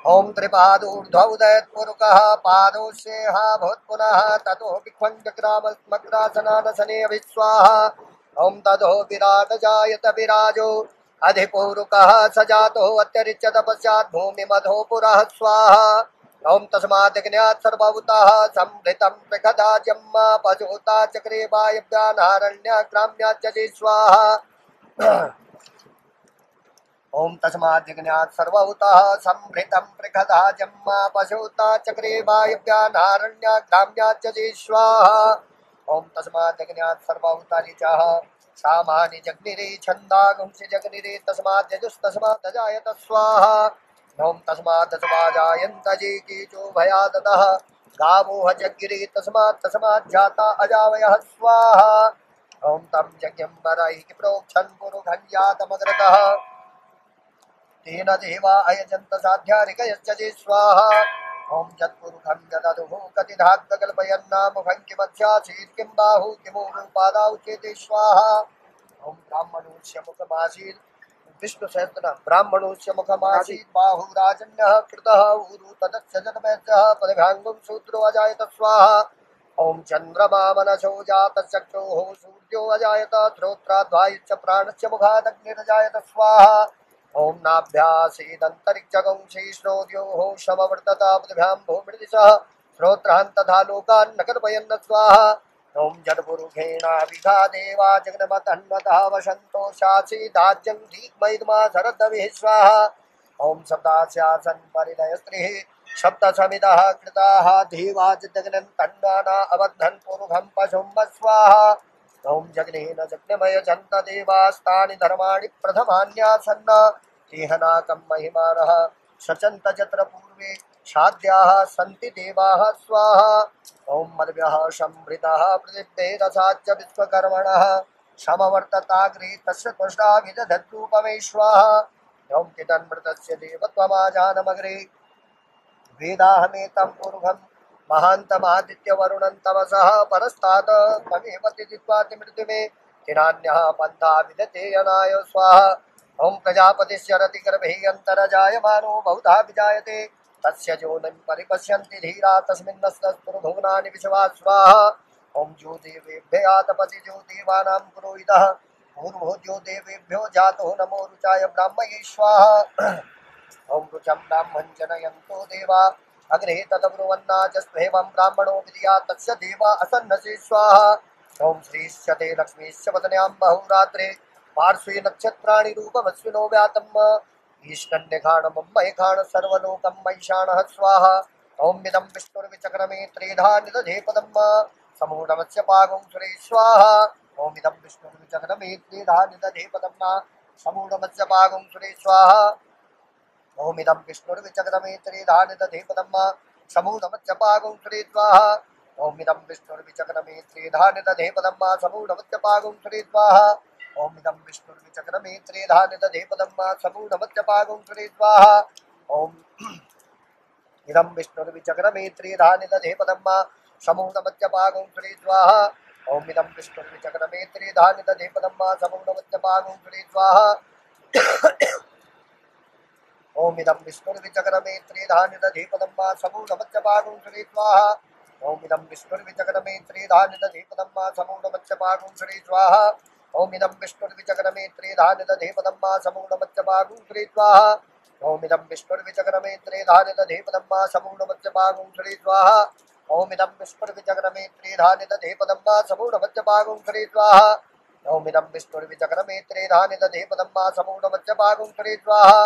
ओम त्रिपादूर्ध्वोदयत्पुरुकः पादोश्चेहा भूत्पुनः ततो विख्वञ्चक्रामग्रासनानसने विश्वाहा। ओम ततो विराट जायत विराजो अधिपूरुकः स जातो अत्यरिच्य तपस्यात् भूमिमधो पुरः स्वाहा। ओम तस्मात् ज्ञात् सर्वभूताः संवृतं प्रखदाज्यम् पशुता चक्रे वायव्यानारण्य ग्राम्याच्च स्वाहा। ओम तस्मात् जिज्ञात् सर्वभूतः संभृतं पृखदा जम्मा पशुता चक्रे वायव्यानारण्या ग्राम्या च जे स्वाहा ओम तस्मात् जिज्ञात् सर्वभूतानि चः सामानि जग्निरे छन्दागुंसि जग्निरे तस्मात् यजुस्तस्मात् अजायत स्वाहा ओम तस्मात् तस्माजायन्त जे कीचो भयादतः गावोह जग्गिरे तस्मात् तस्मात् जाता अजावयः स्वाहा ओम तं यज्ञं वरैः प्रोक्षन् पुरुषन्यातमग्रतः तेन देवा अयजन्त साध्यारिकयश्च जे स्वाहा ॐ यत्पुरुषं यदनुः कतिधाग्कल्पयन्नामुखं किमध्यासीत् किं बाहु किमूरुपादाौ चेते स्वाहा ॐ ब्राह्मणोऽस्य मुखमासीत् विष्णुसहस्रनाम ब्राह्मणोऽस्य मुखमासीत् बाहुराजन्यः कृतः ऊरु तदस्य जन्मयः पदभ्याङ्गुं शूद्रो अजायत स्वाहा ॐ चन्द्रमा मनसो जातश्चक्षुः सूर्यो अजायत श्रोत्राद्वायुश्च प्राणस्य मुखादग्निरजायत स्वाहा ओम नाभ्यासीदन्तरिक्षगं शेषोद्योः समवर्तता पृथिव्यां भूमिर्दिशः श्रोत्रान् तथा लोकान् न कल्पयन्न स्वाहा ओम जडपुरुषेणाभिघा देवा जगन्मतन्वतः वसन्तो शासीदाज्यं धीमयित्मा शरदभिः स्वाहा ओम सप्तास्यासन् परिणयस्त्रिः सप्तसमितः कृताः देवा जगनन् तन्वाना अबद्धन् पुरुषं पशुं स्वाहा ओम जग्नेन जग्नमय जन्त देवास्तानि धर्माणि प्रथमान्यासन्न तेहनाकं महिमानः सचन्त जत्र पूर्वे साध्याः सन्ति देवाः स्वाहा ओम मद्भ्यः संभृतः पृथिव्यै रसाच्च विश्वकर्मणः समवर्तताग्रे तस्य त्वष्टाभिदधद्रूपमे स्वाहा ओम चिदन्मृतस्य देवत्वमाजानमग्रे वेदाहमेतं पुरुषं महान्तमादित्यवरुणं तमसः परस्तात् त्वमेव तिथित्वाति मृत्युमे तिनान्यः पन्था विदते यनाय स्वाहा ॐ प्रजापतिस्य रतिगर्भे अन्तरजायमानो बहुधा विजायते तस्य योनिं परिपश्यन्ति धीरा तस्मिन्नस्तस्पुरुभुवनानि विश्वा स्वाहा ॐ जो देवेभ्य तपति जो देवानां पुरोहितः पूर्वो जो देवेभ्यो जातो नमो रुचाय ब्राह्मये स्वाहा ओम रुचं ब्राह्मण जनयन्तो देवा अग्रे तदब्रुवन्नाचस्त्वेवं ब्राह्मणो विधिया तस्य देवा असन्नसे स्वाहा ओम श्रीश्चते लक्ष्मीश्च वदन्यां बहुरात्रे पार्श्वे नक्षत्राणि रूपमस्विनो व्यातम् ईष्टन्यखाणमुम्मयखाण सर्वलोकं मैषाणः स्वाहा ओम इदं विष्णुर्विचक्रमे त्रेधा निदधे पदम् समूढमस्य पागुं सुरे स्वाहा ओम इदं विष्णुर्विचक्रमे त्रेधा निदधे पदम् समूढमस्य पागुं सुरे स्वाहा ओम इदं विष्णुर्विचक्रमे त्रिधानिदधीपदम् समूढमत्यपागुं श्री स्वाहा ओम इदं विष्णुर्विचक्रमे त्रिधानिदधीपदम् समूढमत्यपागुं श्री स्वाहा ओम इदं विष्णुर्विचक्रमे त्रिधानिदधीपदम् समूढमत्यपागुं श्री स्वाहा ओम इदं विष्णुर्विचक्रमे त्रिधानिदधीपदम् समूढमत्यपागुं श्री स्वाहा ओम इदं विष्णुर्विचक्रमे त्रिधानिदधीपदम् समूढमत्यपागुं श्री स्वाहा ओम इदं विष्णुर्विचक्रमे त्रिधानिदधीपदम् समूढमत्यपागुं श्री स्वाहा ओम इदं विष्णुर्विचक्रमे त्रिधानिदधीपदम् समूढमत्यपागुं श्री स्वाहा ओम इदं विष्णुर्विचक्रमे त्रिधानिदधीपदम् समूढमत्यपागुं श्री स्वाहा ओम इदं विष्णुर्विचक्रमे त्रिधानिदधीपदम् समूढमत्यपागुं श्री स्वाहा ओम इदं विष्णुर्विचक्रमे त्रिधानिदधीपदम् समूढमत्यपागुं श्री स्वाहा ओम इदं विष्णुर्विचक्रमे त्रिधानिदधीपदम् समूढमत्यपागुं श्री स्वाहा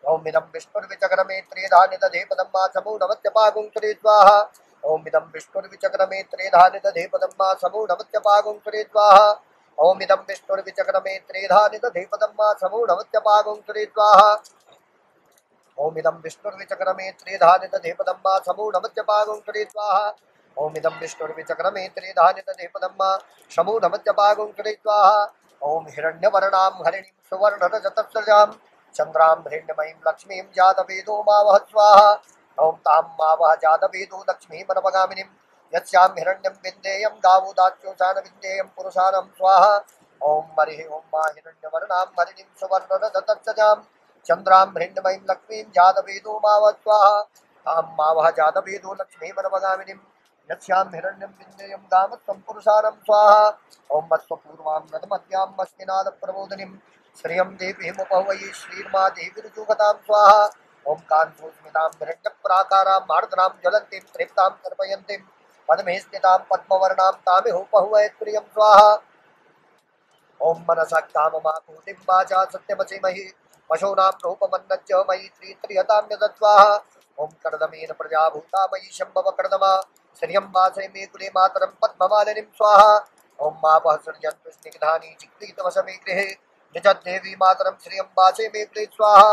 ओम इदं विष्णुर्विचक्रमे त्रिधानिदधीपदम् समूढमत्यपागुं श्री स्वाहा ओम इदं विष्णुर्विचक्रमे त्रिधानिदधीपदम् समूढमत्यपागुं श्री स्वाहा ओम इदं विष्णुर्विचक्रमे त्रिधानिदधीपदम् समूढमत्यपागुं श्री स्वाहा ओम इदं विष्णुर्विचक्रमे त्रिधानिदधीपदम् समूढमत्यपागुं श्री स्वाहा ओम इदं विष्णुर्विचक्रमे त्रिधानिदधीपदम् समूढमत्यपागुं श्री स्वाहा ओम हिरण्यवर्णां हरिणीं सुवर्णरजतस्रजां चन्द्रां हिरण्यमयीं लक्ष्मीं जातवेदो मावह स्वाहा ओम तां मावह जातवेदो लक्ष्मीमनवगामिनीं यस्यां हिरण्यं विन्देयं गावोदाच्योचान विन्देयं पुरुषाणं स्वाहा ओम मरिः ओम मा हिरण्यवर्णां हरिणीं सुवर्णरजतस्रजां चन्द्रां हिरण्यमयीं लक्ष्मीं जातवेदो मावह स्वाहा तां मावह जातवेदो लक्ष्मीमनवगामिनीं यस्यां हिरण्यं विन्देयं गामत्वं पुरुषाणं स्वाहा ओम मत्स्वपूर्वां नदमद्यां मस्तिनादप्रबोधिनीं श्रियं देवीमुपहवये श्रीर्मा देवीरुजुगतां स्वाहा ओम कान्तोस्मितां हिरण्यप्राकारां मार्दनां ज्वलन्तीं तृप्तां तर्पयन्तीं पद्मे स्थितां पद्मवर्णां तामिहोपहवये प्रियं स्वाहा ओम मनसा काममाकुतिं वाचा सत्यमसीमहि पशूनां रूपमन्नच्च मयि त्रियताम्यदत्वाः ॐ कर्दमेन प्रजाभूता मयि शम्भव कर्दमा श्रियं वासय मे कुले मातरं पद्ममालिनीं स्वाहा ॐ मापः सृजन्तु स्निग्धानि चिक्रीतवशमे गृहे निजद्देवी मातरं श्रियं वासय मे कुले स्वाहा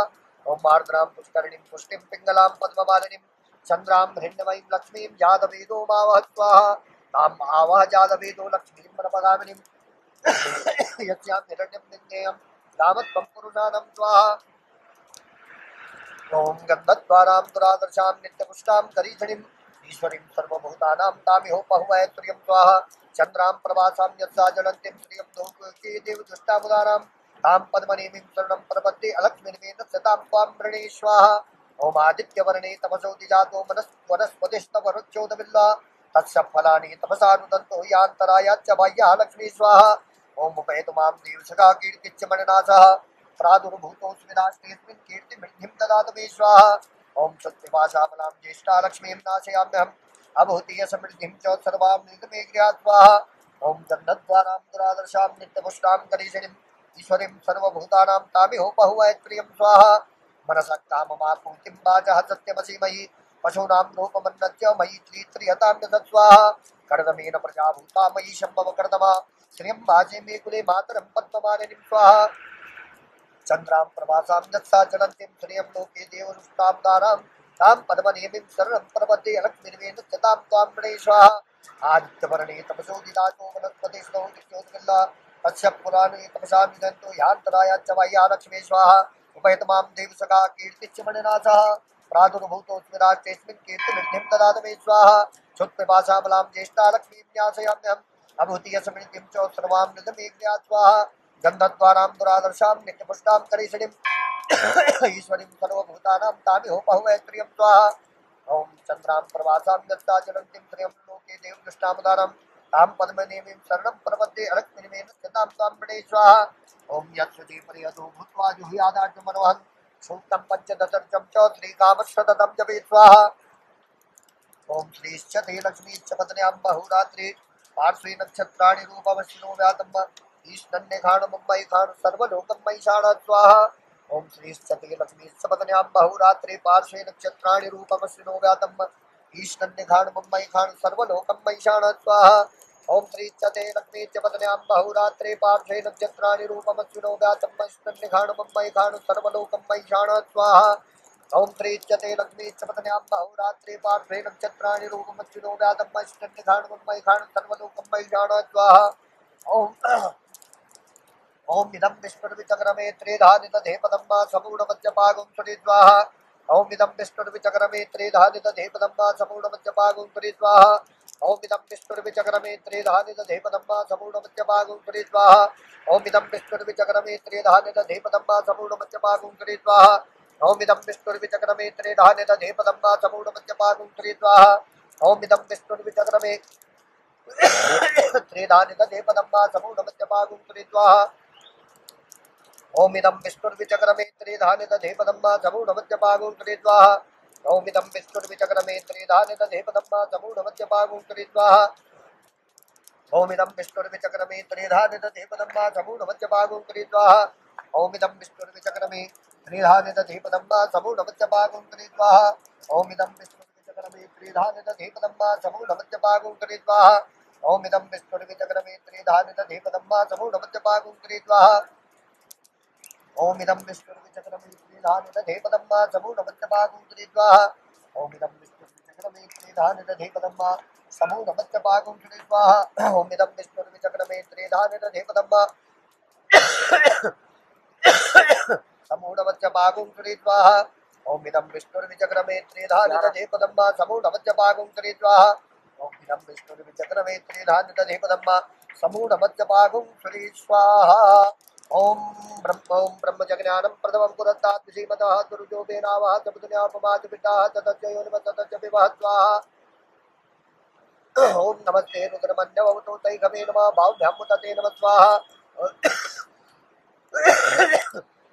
ॐ आर्द्रां पुष्करिणीं पुष्टिं पिङ्गलां पद्ममालिनीं चन्द्रां हिरण्मयीं लक्ष्मीं जातवेदो मावह स्वाहा ताम् आवह जातवेदो लक्ष्मीं मनपगामिनीं यस्यां हिरण्यं निन्देयं रामत्वं पुरुषाणं स्वाहा ॐ गन्धद्वारां दुरादर्शां नित्यपुष्टां करीषणीम् ईश्वरीं सर्वभूतानां तामिहोपहुवैत्रियं स्वाहा चन्द्रां प्रवासां यस्सा ज्वलन्तीं श्रियं लोके देवदुष्टामुदारां तां पद्मनेमीं शरणं प्रपद्ये अलक्ष्मीर्मेण सतां त्वां वृणे स्वाहा ॐ आदित्यवर्णे तपसो दिजातो वनस्पतिस्तवरुच्चोदबिल्वा तत्सफलानि तपसा रुदन्तो यान्तरायाच्च बाह्या लक्ष्मी स्वाहा ॐ उपैतु मां देवसखा कीर्तिच्च मणिनाथः प्रादुर्भूतोऽस्मिन् कीर्तिमृद्धिं ददातु मे स्वाहा ॐ सत्यभाषामलां ज्येष्ठा लक्ष्मीं नाशयाम्यहम् अभूतीय समृद्धिं च सर्वां निगमे गृहात् स्वाहा ॐ जन्नद्वारां दुरादर्शां नित्यपुष्टां करीषणीम् ईश्वरीं सर्वभूतानां तामिहोपहुवैत्रियं स्वाहा मनसः काममापूर्तिं वाचः सत्यमसीमयि पशूनां रूपमन्नच्च मयि त्रिहताम्यदत् स्वाहा कर्दमेन प्रजाभूता मयि शम्भव कर्दमा श्रियं वाचे मे कुले मातरं पद्ममालिनीं स्वाहा चन्द्रां प्रभासां यत्सा ज्वलन्तीं श्रियं लोके देवदुष्टां दारां तां पद्मनेमीं शरणं प्रपद्ये लक्ष्मीर्मेण सतां त्वां वृणे स्वाहा आदित्यवर्णे तपसो दिदातो वनस्पतिस्तो नित्योत्किल्ला तस्य पुराणे तपसा निधन्तो ह्यान्तरायाच्च बाह्या लक्ष्मी स्वाहा उपैतमां देवसखा कीर्तिच्च मणिनाथः प्रादुर्भूतोऽस्मिन् कीर्तिमृद्धिं ददातु मे स्वाहा क्षुत्पिपासामलां ज्येष्ठा लक्ष्मीं न्यासयाम्यहम् अभूतीय समृद्धिं च सर्वां निगमे गृहात् स्वाहा गन्धद्वारां दुरादर्शां नित्यपुष्टां करीषणीम् ईश्वरीं सर्वभूतानां तामिहोपहुवैत्रियं स्वाहा ॐ चन्द्रां प्रवासां यत्सा ज्वलन्तीं श्रियं लोके देवदुष्टामुदारं तां पद्मनेमीं शरणं प्रपद्ये अलक्ष्मीर्मेण सतां त्वां वृणे स्वाहा ॐ यत्सुते पर्यतो भूत्वा जुहुयादार्जुमनोहन् सूक्तं पञ्चदशर्चं च श्रीकामशततं जपेत् स्वाहा ॐ श्रीश्च ते लक्ष्मीश्च पत्न्यां बहुरात्रि पार्श्वे नक्षत्राणि रूपमश्विनो व्यातम् ईष्णन्यघाणमुम्मयि खाण सर्वलोकं मयिषाण स्वाहा ॐ श्रीश्च ते लक्ष्मीश्च पत्न्यां बहुरात्रि पार्श्वे नक्षत्राणि रूपमश्विनो व्यातम् ईष्णन्यघाणमुम्मयि खाण सर्वलोकं मयिषाण स्वाहा ॐ श्रीश्च ते लक्ष्मीश्च पत्न्यां बहुरात्रि पार्श्वे नक्षत्राणि रूपमश्विनो व्यातम् ईष्णन्यघाणमुम्मयि खाण सर्वलोकं मयिषाण स्वाहा ॐ श्रीश्च ते लक्ष्मीश्च पत्न्यां बहुरात्रि पार्श्वे नक्षत्राणि रूपमश्विनो व्यातम् ईष्णन्यघाणमुम्मयि खाण सर्वलोकं मयिषाण स्वाहा ॐ इदं विष्णुर्विचक्रमे त्रेधा निदधे पदम्मा समूढमध्यपागुं सुरिद्वाहा ॐ इदं विष्णुर्विचक्रमे त्रेधा निदधे पदम्मा समूढमध्यपागुं सुरिद्वाहा ॐ इदं विष्णुर्विचक्रमे त्रेधा निदधे पदम्मा समूढमध्यपागुं सुरिद्वाहा ॐ इदं विष्णुर्विचक्रमे त्रेधा निदधे पदम्मा समूढमध्यपागुं सुरिद्वाहा ॐ इदं विष्णुर्विचक्रमे त्रेधा निदधे पदम्मा समूढमध्यपागुं सुरिद्वाहा ॐ इदं विष्णुर्विचक्रमे त्रेधा निदधे पदम्मा समूढमध्यपागुं सुरिद्वाहा ॐ इदं विष्णुर्विचक्रमे त्रेधा निदधे पदम्मा समूढमध्यपागुं सुरिद्वाहा ॐ इदं विष्णुर्विचक्रमे त्रेधा निदधे पदम्मा समूढमध्यपागुं सुरिद्वाहा ॐ इदं विष्णुर्विचक्रमे त्रेधा निदधे पदम्मा समूढमध्यपागुं सुरिद्वाहा ॐ इदं विष्णुर्विचक्रमे त्रेधा निदधे पदम्मा समूढमध्यपागुं सुरिद्वाहा ॐ इदं विष्णुर्विचक्रमे त्रेधा निदधे पदम्मा समूढमध्यपागुं सुरिद्वाहा ॐ इदं विष्णुर्विचक्रमे त्रेधा निदधे पदम्मा समूढमध्यपागुं सुरिद्वाहा ॐ इदं विष्णुर्विचक्रमे त्रेधा निदधे पदम्मा समूढमध्यपागुं सुरिद्वाहा ॐ इदं विष्णुर्विचक्रमे त्रेधा निदधे पदम्मा समूढमध्यपागुं सुरिद्वाहा ॐ इदं विष्णुर्विचक्रमे त्रेधा निदधे पदम्मा समूढमध्यपागुं सुरिद्वाहा ॐ इदं विष्णुर्विचक्रमे त्रेधा निदधे पदम्मा समूढमध्यपागुं सुरिद्वाहा ॐ इदं विष्णुर्विचक्रमे त्रेधा निदधे पदम्मा समूढमध्यपागुं सुरिस्वाहा ॐ ब्रह्मजज्ञानं प्रथमं पुरस्तात् श्रीमतः दुर्जो बेनावः तपदुन्यापमाच पिताः ततश्च योनिमः ततश्च विवः स्वाहा ॐ नमस्ते रुद्रमन्यवतो तैघमे नमः बाहुभ्यामुदते नमः स्वाहा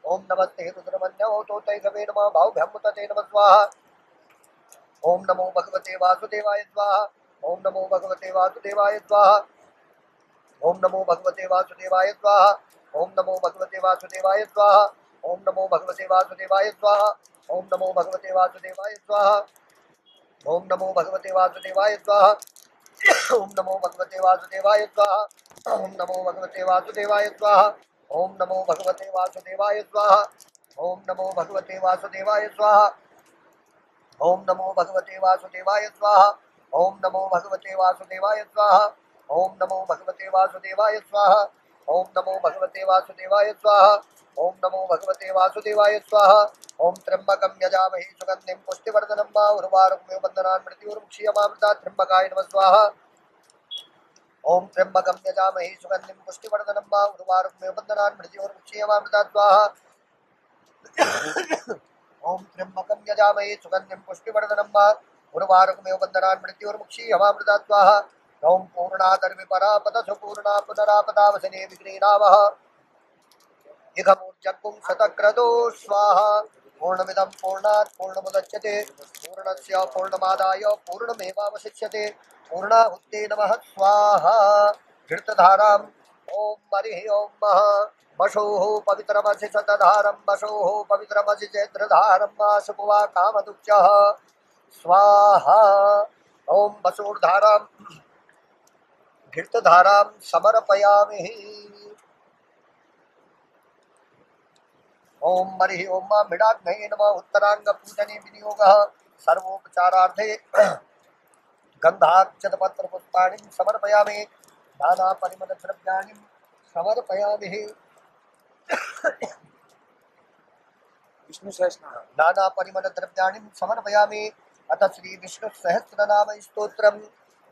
ॐ नमस्ते रुद्रमन्यवतो तैघमे नमः बाहुभ्यामुदते नमः स्वाहा ॐ नमो भगवते वासुदेवाय स्वाहा ॐ नमो भगवते वासुदेवाय स्वाहा ॐ नमो भगवते वासुदेवाय स्वाहा ॐ नमो भगवते वासुदेवाय स्वाहा ओम नमो भगवते वासुदेवाय स्वाहा। ओम नमो भगवते वासुदेवाय स्वाहा। ओम नमो भगवते वासुदेवाय स्वाहा। ओम नमो भगवते वासुदेवाय स्वाहा। ओम नमो भगवते वासुदेवाय स्वाहा। ओम नमो भगवते वासुदेवाय स्वाहा। ओम नमो भगवते वासुदेवाय स्वाहा। ओम नमो भगवते वासुदेवाय स्वाहा। ओम नमो भगवते वासुदेवाय स्वाहा। ओम नमो भगवते वासुदेवाय स्वाहा। ओम नमो भगवते वासुदेवाय स्वाहा। ओम नमो भगवते वासुदेवाय स्वाहा। ओम त्र्यंबकं यजामहे सुगंधिं पुष्टिवर्धनं मा उर्वारुकमिव बन्धनान् मृत्युर्मुक्षीयमामृतात् त्र्यंबकाय नमः स्वाहा। ओम त्र्यंबकं यजामहे सुगंधिं पुष्टिवर्धनं मा उर्वारुकमिव बन्धनान् मृत्युर्मुक्षीयमामृतात् स्वाहा। ओम त्र्यंबकं यजामहे सुगंधिं पुष्टिवर्धनं वा उर्वारुकमिव बन्धनान् मृत्युर्मुक्षीयमामृतात् स्वाहा। ओम पूर्णादर्विपरापदसु पूर्णा पुनरापदावसने विघ्नेनावः इहमूर्जन्मुं शतक्रतो स्वाहा। पूर्णमिदं पूर्णात् पूर्णमुदच्यते पूर्णस्य पूर्णमादाय पूर्णमेवावशिष्यते। पूर्णाहुते नमः स्वाहा। घृतधाराम् ओम हरिः ओम मः वशोः पवित्रमसि शतधारं वशोः पवित्रमसि चैत्रधारं मासुपुवा कामदुच्यः स्वाहा। ओम वसोर्धारां घृतधारां समर्पयामि। ओम हरिः ओम मृडाग्नये नमः उत्तरांगपूजने विनियोगः सर्वोपचारार्थे गन्धाक्षतपत्रपुष्पाणिं समर्पयामि। नानापरिमलद्रव्याणि समर्पयामि। विष्णु सहस्रनाम नाना परिमल द्रव्याणि समर्पयामि। अथ श्री विष्णु सहस्रनाम स्तोत्रम्।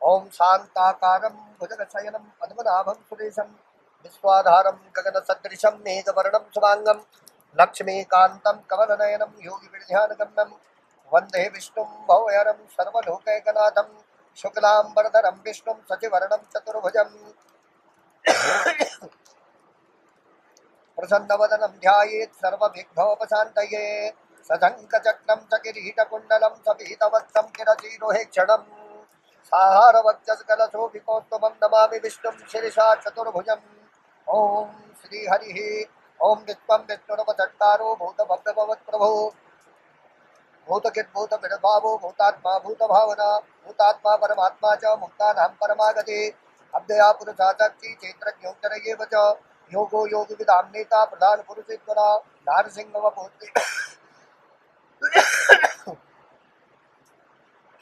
ओम शांताकारं भुजगशयनं पद्मनाभं सुरेशं विश्वाधारं गगनसदृशं मेघवर्णं शुभांगं लक्ष्मीकान्तं कमलनयनं योगिविध्यानगम्यं वन्दे विष्णुं भवहरं सर्वलोकैकनाथं शुक्लांबरधरं विष्णुं शशिवर्णं चतुर्भुजं प्रसन्नवदनं ध्यायेत् सर्वविघ्नोपशान्तये। सशङ्खचक्रं च किरीटकुण्डलं च पीतवस्त्रं चिरजीरोहेक्षणं साहारवक्षस्कलशोभिकोत्तमं नमामि विष्णुं शिरसा चतुर्भुजम्। ॐ श्रीहरिः ॐ विश्वं विष्णुरुपचट्टारो भूतभव्यभवत्प्रभो भूतकृद्भूतविद्भावो भूतात्मा भूतभावना भूतात्मा परमात्मा च मुक्तानां परमागते अव्यया पुरुषा शक्ति चैत्रज्ञोत्तरयेव च योगो योगिविदां नेता प्रधान पुरुषेश्वरा नारसिंहवपूर्ति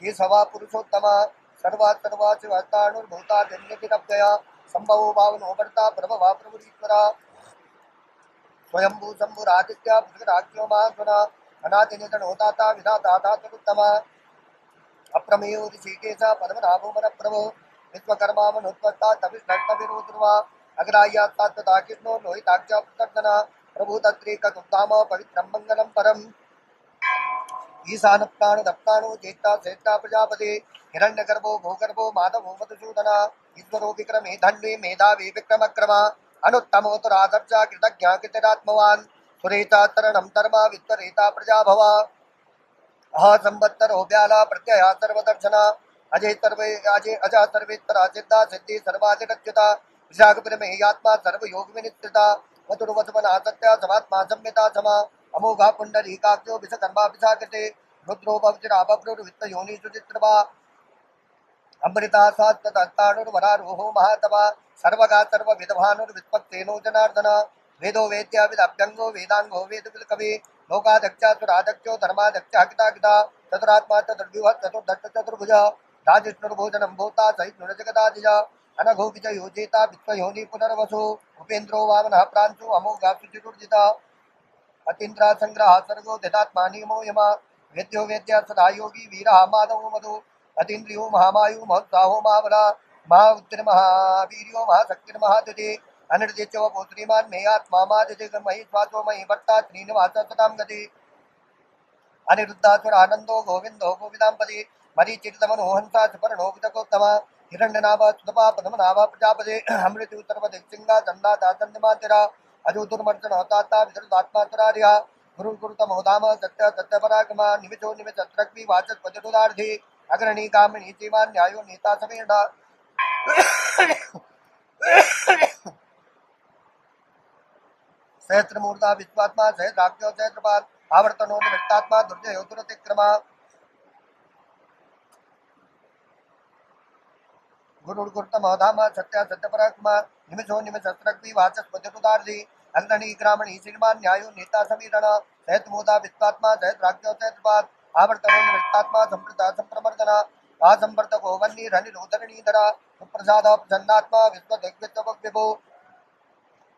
केशवा पुरुषोत्तमा सर्वात् सर्वात् शिवस्ताणुर्भूता जन्यतिरव्यया संभवो भावनो भर्ता प्रभवा प्रभुरीश्वरा स्वयंभू शंभुरादित्या पुष्कराख्यो महासुना अनादिनिधनो दाता विधाता धातुरुत्तमा अप्रमेयो ऋषिकेश पद्मनाभो मनप्रभो विश्वकर्मा मनुत्वत्ता तविष्णष्टविरोधुर्वा अग्राह्या तदा कृष्णो लोहिताख्या प्रदर्शना प्रभु तत्रेकदुत्ताम पवित्रं मंगलं परम् ईशान प्राण दप्ताणो जेता श्रेष्ठा प्रजापति हिरण्यगर्भो भूगर्भो माधवो मधुसूदना ईश्वरो विक्रमे धन्वे मेधावी विक्रमक्रमा अनुत्तमोत्तरादर्शा कृतज्ञा कृतिरात्मवान् सुरेता तरणं धर्मा वित्तरेता प्रजा भवा अह संवत्सरो व्याला प्रत्यया सर्वदर्शना अजय सर्वे अजय अजा सर्वेत्तरा सिद्धा सिद्धि सर्वाधिरच्युता विशाखपुर में ही आत्मा सर्वयोग विनिश्चिता वतुर्वसवना सत्या समात्मा संहिता समा अमोघा पुंडरीकाक्षो विषकर्मा विशाखते रुद्रो भवचिरा बभ्रुर्वित्त योनि सुचित्रवा अमृता सात्तताणुर्वरारोहो महातवा सर्वगा सर्वविद्भानुर्वित्पत्तेनो जनार्दन वेदो वेद्या विदभ्यंगो वेदांगो वेदविलकवे लोकाध्यक्षा सुराध्यक्षो धर्माध्यक्ष हितागिता चतुरात्मा चतुर्व्यूह चतुर्दत्त चतुर्भुज राजिष्णुर्भोजनं भूता सहिष्णुर्जगदादिजा अनघो विजयो जेता विश्वयोनि पुनर्वसु उपेन्द्रो वामनः प्रांशु अमोघा सुचिरुर्जिता अतीन्द्रा संग्रह सर्गो दितात्मा नियमो यमा वेद्यो वेद्या सदा योगी वीरः माधवो मधु अतीन्द्रियो महामायु महोत्साहो महाबला महाउद्रमहावीर्यो महाशक्तिर्महादिति अनिर्दिच्यो पुत्रीमान् मे आत्मा मादिति मही स्वातो मही भट्टा श्रीनिवास सतां गति अनिरुद्धासुरानन्दो गोविन्दो गोविदाम्पति मरीचिर्तमनोहंसा सुपर्णो वितकोत्तमा हिरण्यनाभ सुतपा पद्मनाभ प्रजापति अमृत्युत्तरपदिसिंहा चन्दा दासन्यमातिरा अजोदुर्मर्शन ताता विदुरात्मा तुरार्या गुरु गुरुतमो धाम सत्य सत्यपरागमा निमिषो निमिष त्रग्वी वाचक पतिरुदार्धी अग्रणी कामिनी सीमान न्यायो नेता समीर्णा सहस्रमूर्धा विश्वात्मा सहस्राख्यो सहस्रपाद आवर्तनो निवृत्तात्मा दुर्जयो दुरतिक्रमा गुरुर्गुरुतम धामा सत्या सत्यपरात्मा निमिषो निमिषस्रग्वी वाचस्पतिरुदार्धी अग्रणी ग्रामणी श्रीमान न्यायो नेता समीरण सहस्रमूर्धा विश्वात्मा सहस्राख्यो सहस्रपाद आवर्तनो निवृत्तात्मा संप्रदा संप्रमर्दना आसंवर्तको वह्निरनिरोधरणीधरा सुप्रसाद प्रसन्नात्मा विश्वदिग्विश्वविभो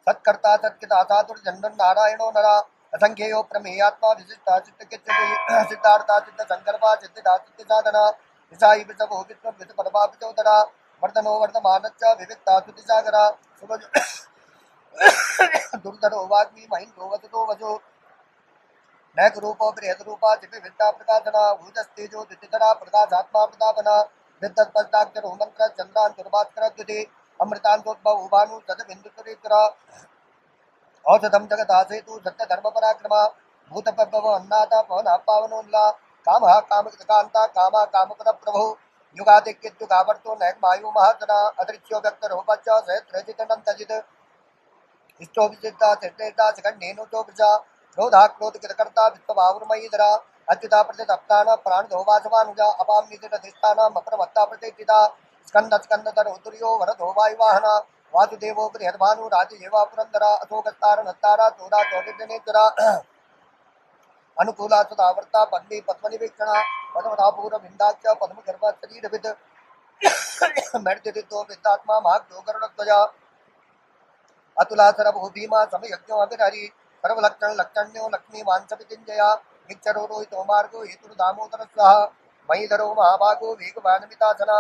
सत्कर्ता सत्कृता साधुर्जन्मन् नारायणो नरा असंख्येयो प्रमेयात्मा विशिष्टा चित्तकिच्चति सिद्धार्था सिद्ध संकल्पा सिद्धिदा सिद्धि साधना विसाई विषभो विश्व विष परमा विचोदरा वर्धनो वर्धमानच्च विविक्ता सुतिसागरा सुभज दुर्धरो वाग्मी महिन्द्रो वसतो वसो नैक रूपो बृहद रूपा दिव्य विद्या प्रकाशना भूजस्तेजो द्वितिधरा प्रकाशात्मा प्रतापना विद्वत्पदाक्षर मंत्र चंद्रान दुर्भास्कर द्विति अमृतांतोद्भव उभानु सद बिंदुतरेतरा औषधम जगदासेतु सत्य धर्म पराक्रमा भूतपद्भव अन्नाथा पवन पावनोल्ला काम काम कांता कामा कामपद प्रभु युगादिक्युगावर्तो नैक मायु महाजना अदृश्यो व्यक्त रूपच्च सहस्रजितनंतजित इष्टो विचिता चित्तेता सकंडेनो तो प्रजा क्रोधा क्रोध कृतकर्ता विश्वभावुर्मयीधरा अच्युता प्रतिदप्तान प्राण धोवासवानुजा अपाम निधिष्ठान अप्रमत्ता प्रतिष्ठिता स्कंद स्कंदधर उदुर्यो वरदो वायुवाहना वासुदेवो बृहद्भानु राजजेवा पुरंदरा अशोकस्तार नत्तारा चोरा चौदिनेतरा अनुकूला सुधावर्ता पद्मी पद्मनिवीक्षणा पद्मनापूर विंदाक्ष पद्म गर्भ शरीरविद मर्दितो विद्यात्मा महागरुणध्वजा अतुलासर भूभीमा समयज्ञो अभिहरि सर्वलक्षण लक्षण्यो लक्ष्मी वांसपितिंजया मिक्षरो रोहितो मार्गो हेतुर दामोदर स्वाहा महीधरो महाभागो वेगवानमितासना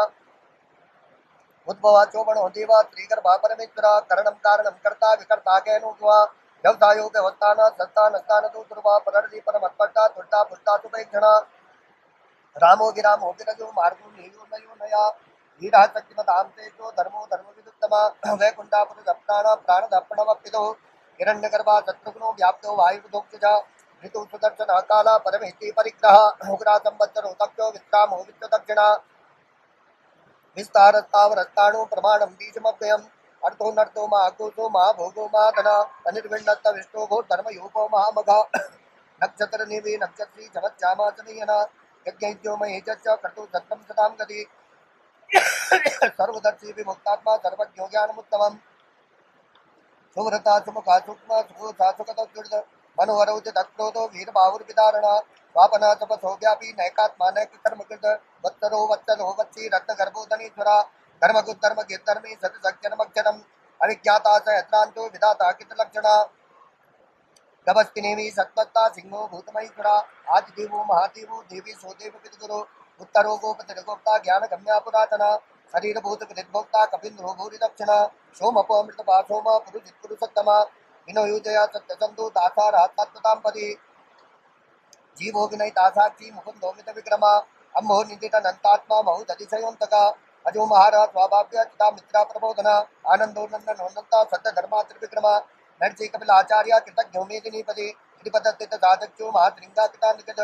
उद्भवा चोबणो देवा श्रीगर्भा परमेश्वरा करणं कारणं कर्ता विकर्ता कैनुवा व्यवसायो व्यवस्थान संस्थान स्थान तो ध्रुवा परर्दि परमत्पट्टा तुट्टा पुट्टा सुपेक्षणा रामो विरामो विरजो मार्गो नेयो नयो नया वीरा शक्तिमतां तेजो धर्मो धर्म विदुत्तमा वैकुंठापुर दप्तान प्राण दप्पणवपिदो हिरण्यगर्भा शत्रुघ्नो व्याप्तो वायुर्दोक्षजा ऋतु सुदर्शन काला परमेति परिग्रह उग्रा संवत्सरो दक्षो विश्रामो विश्व दक्षिणा विस्तारस्तावरस्ताणु प्रमाणं बीजमव्ययम् अर्थो नर्थो महाकोशो महाभोगो महाधना अनिर्विण्णत्त विष्णोभो धर्मयोगो महामघा नक्षत्र निवि नक्षत्री चमच्चामा चमयना यज्ञो महेजच्च कर्तु सत्तं सदां गति सर्वदर्शी विमुक्तात्मा सर्वज्ञो ज्ञानमुत्तमम् सुव्रता सुमुखा सूक्ष्म सुखोता सुखद मनोहरौ च तत्क्रोधो वीरबाहुर्विदारणा स्वापना तपसो व्यापी नैकात्मा नैक कर्मकृत वत्सरो वत्सलो वत्सी रत्नगर्भोधनीश्वरा धर्मगुद्धर्म गिद्धर्मी सत्सज्जनमक्षरम् अविज्ञाता सहस्रांतो विधाता कितलक्षणा गभस्तिनेमि सत्मत्ता सिंहो भूतमहीश्वरा आदिदेवो महादेवो देवी सोदेव विदुरो उत्तरो गोपतिर्गोप्ता ज्ञान गम्या पुरातना शरीर भूत विदिभोक्ता कपिन्द्रो भूरि दक्षिणा सोमपो अमृतपा सोमा पुरुषित पुरुषोत्तमा विनोयुजया सत्यसंधु दासारा तत्वतां पदी जीवो विनय दासाक्षी मुकुंदो मित विक्रमा अम्मो निदित अनंतात्मा बहुदतिशयोन्तका अजो महाराज स्वाभाव्य तथा मित्रा प्रबोधना आनंदो नंदन नंदता सत्य धर्मा त्रिविक्रमा नरसी कपिल आचार्य कृतज्ञो मेदिनीपति त्रिपदत्तित साधक्षो महात्रिंगा कृता निकट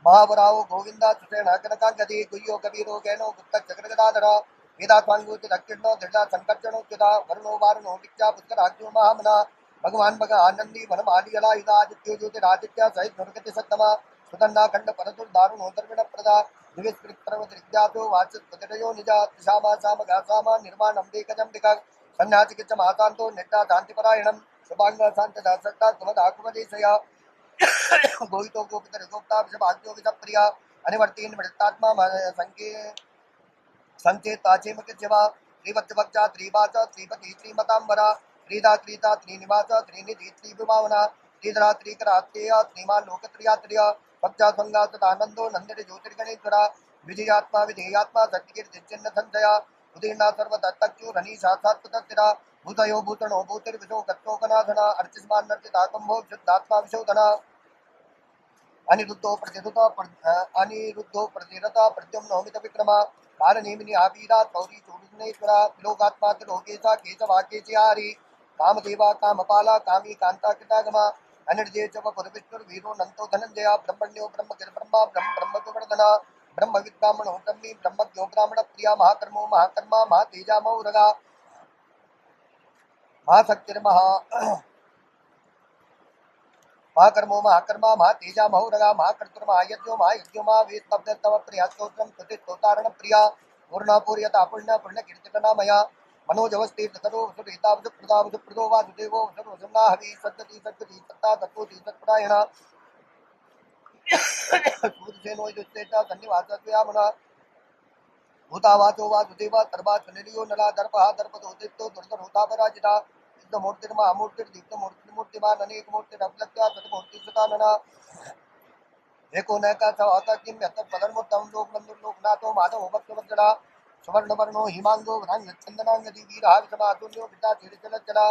महावराओ गोविंदा सुषेण कनकांगति गुह्यो कबीरो गैनो गुप्त चक्रगदाधरा वेदा स्वांगोति दक्षिणो दृढ़ा संकर्षणो चिता वरुणो वारुणो दिक्षा पुत्र राज्यो महामना भगवान भग आनंदी वनमाली अलायुधा आदित्यो ज्योतिरादित्य सहित दुर्गति सत्तमा सुदन्ना खंड परसुर दारुणो दर्विण प्रदा दिविस कृत्रवत रिज्ञातो वाचस पतिरयो निजा दिशामा साम गासामा निर्माण अम्बिकजम्बिका सन्यासी किच महासांतो निद्रा शांतिपरायणम शुभांग शांत दासक्ता सुमदाकुमदेशया गोहितो गोपितर गोप्ता विषभाग्यो विषप्रिया अनिवर्तीन मृतात्मा संके संचेताचे मुख्यवा श्रीवत्सभक्षा श्रीवाच श्रीपति श्रीमतांबरा श्रीदा श्रीता श्रीनिवास श्रीनिधि श्रीविभावना श्रीधरा श्रीकरात्रेय श्रीमान लोकत्रियात्रिय भक्षा संगासदानंदो नंदिर ज्योतिर्गणेश्वरा विजयात्मा विधेयात्मा सत्यकीर्तिचिन्ह संशया उदीर्णा सर्वदत्तक्षु रनी शास्त्रात्मतस्थिरा भूतयो भूतणो भूतिर्विशो गत्तोकनाथना अर्चिस्मान नर्चिताकंभो शुद्धात्मा विशोधना अनिरुद्धो प्रतिरता प्रद्युम्नो मित विक्रमा कालनेमिनी आवीरा गौरी चूर्णेश्वरा त्रिलोकात्मा त्रिलोकेशा केशवाकेशयारी कामदेवा कामपाला कामी कांता कृतागमा अनिर्जय च पुरविष्णुर वीरो नंतो धनंजया ब्रह्मण्यो ब्रह्म ब्रह्म विवर्धना ब्रह्म विद्रामणो ब्रह्मी ब्रह्मज्ञो ब्राह्मण प्रिया महाकर्मो महाकर्मा महातेजा मौरगा महाशक्तिर्महा महाकर्मो महाकर्मा महातेजा महोरगा महाकर्तुर्महायज्ञो महायज्ञो महावीस्तब्धस्तव प्रिया स्तोत्रं स्तुतिस्तोतारण प्रिया पूर्णपूर्यता पुण्य पुण्यकीर्तितनामया मनोजवस्तीर्थकरो वसुप्रदावसुप्रदो वासुदेवो वसुर्वसुम्ना हवि सद्गति सद्गति सत्ता तत्त्वति सत्परायण सूर्यसेनो युष्टेता सन्निवासत्वयामना भूतावाचो वासुदेवा सर्वा सुनिलियो नला दर्पहा दर्पदोदितो दुर्धरोतापराजिता मूर्तिर्मूर्तिर्दीप्तमूर्तिमान अनेक मूर्तिरवलक्ष्या सतमूर्ति सतानना एको नैका सवाता किम यत्तत् पदर्मोत्तम लोकबन्धुर्लोकनाथो माधवो भक्तवत्सला सुवर्णवर्णो हिमांगो वरांगचन्दनांगदी वीरहाविसमातुल्यो पिता चिरचलज्जला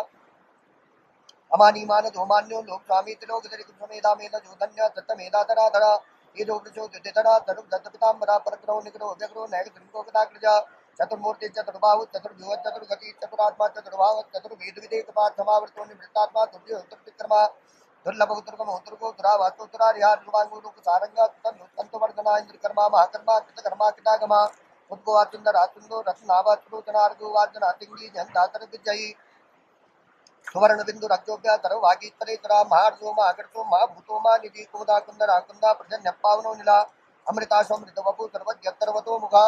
अमानीमान धोमान्यो लोक स्वामी त्रिलोकधरिकुसमेधा मेध जोधन्य सत्तमेधाधराधरा ये जो वृक्षो द्युतिधरा धनुक दत्तपिताम्बरा परग्रहो निग्रहो व्यग्रो नैक धृङ्गो कदाग्रजा चतुर्मूर्ति चतुर्बाहु चतुर्भुज चतुर्गति चतुरात्मा चतुर्भाव चतुर्वेद विदेकपाद समावर्तो निवृत्तात्मा दुर्योत्तरविक्रमा दुर्लभ उत्तरकम उत्तरको दुरावासोत्तरारिहार रुवांगुरुक सारंगा तंतुवर्धना इंद्रकर्मा महाकर्मा कृतकर्मा कृतागमा उद्गो आचुंदर आचुंदो रत्नावाचुरोचनार्गो वाजना तिंगी जंधातर विजयी सुवर्ण बिंदु रक्षोभ्या तरव वागीतरे तरा महार्जो महागर्तो महाभूतो निधि कोदा कुंदर आकुंदा प्रजन्य पावनो निला अमृताशो मृत वपु सर्वज्ञतर्वतो मुखा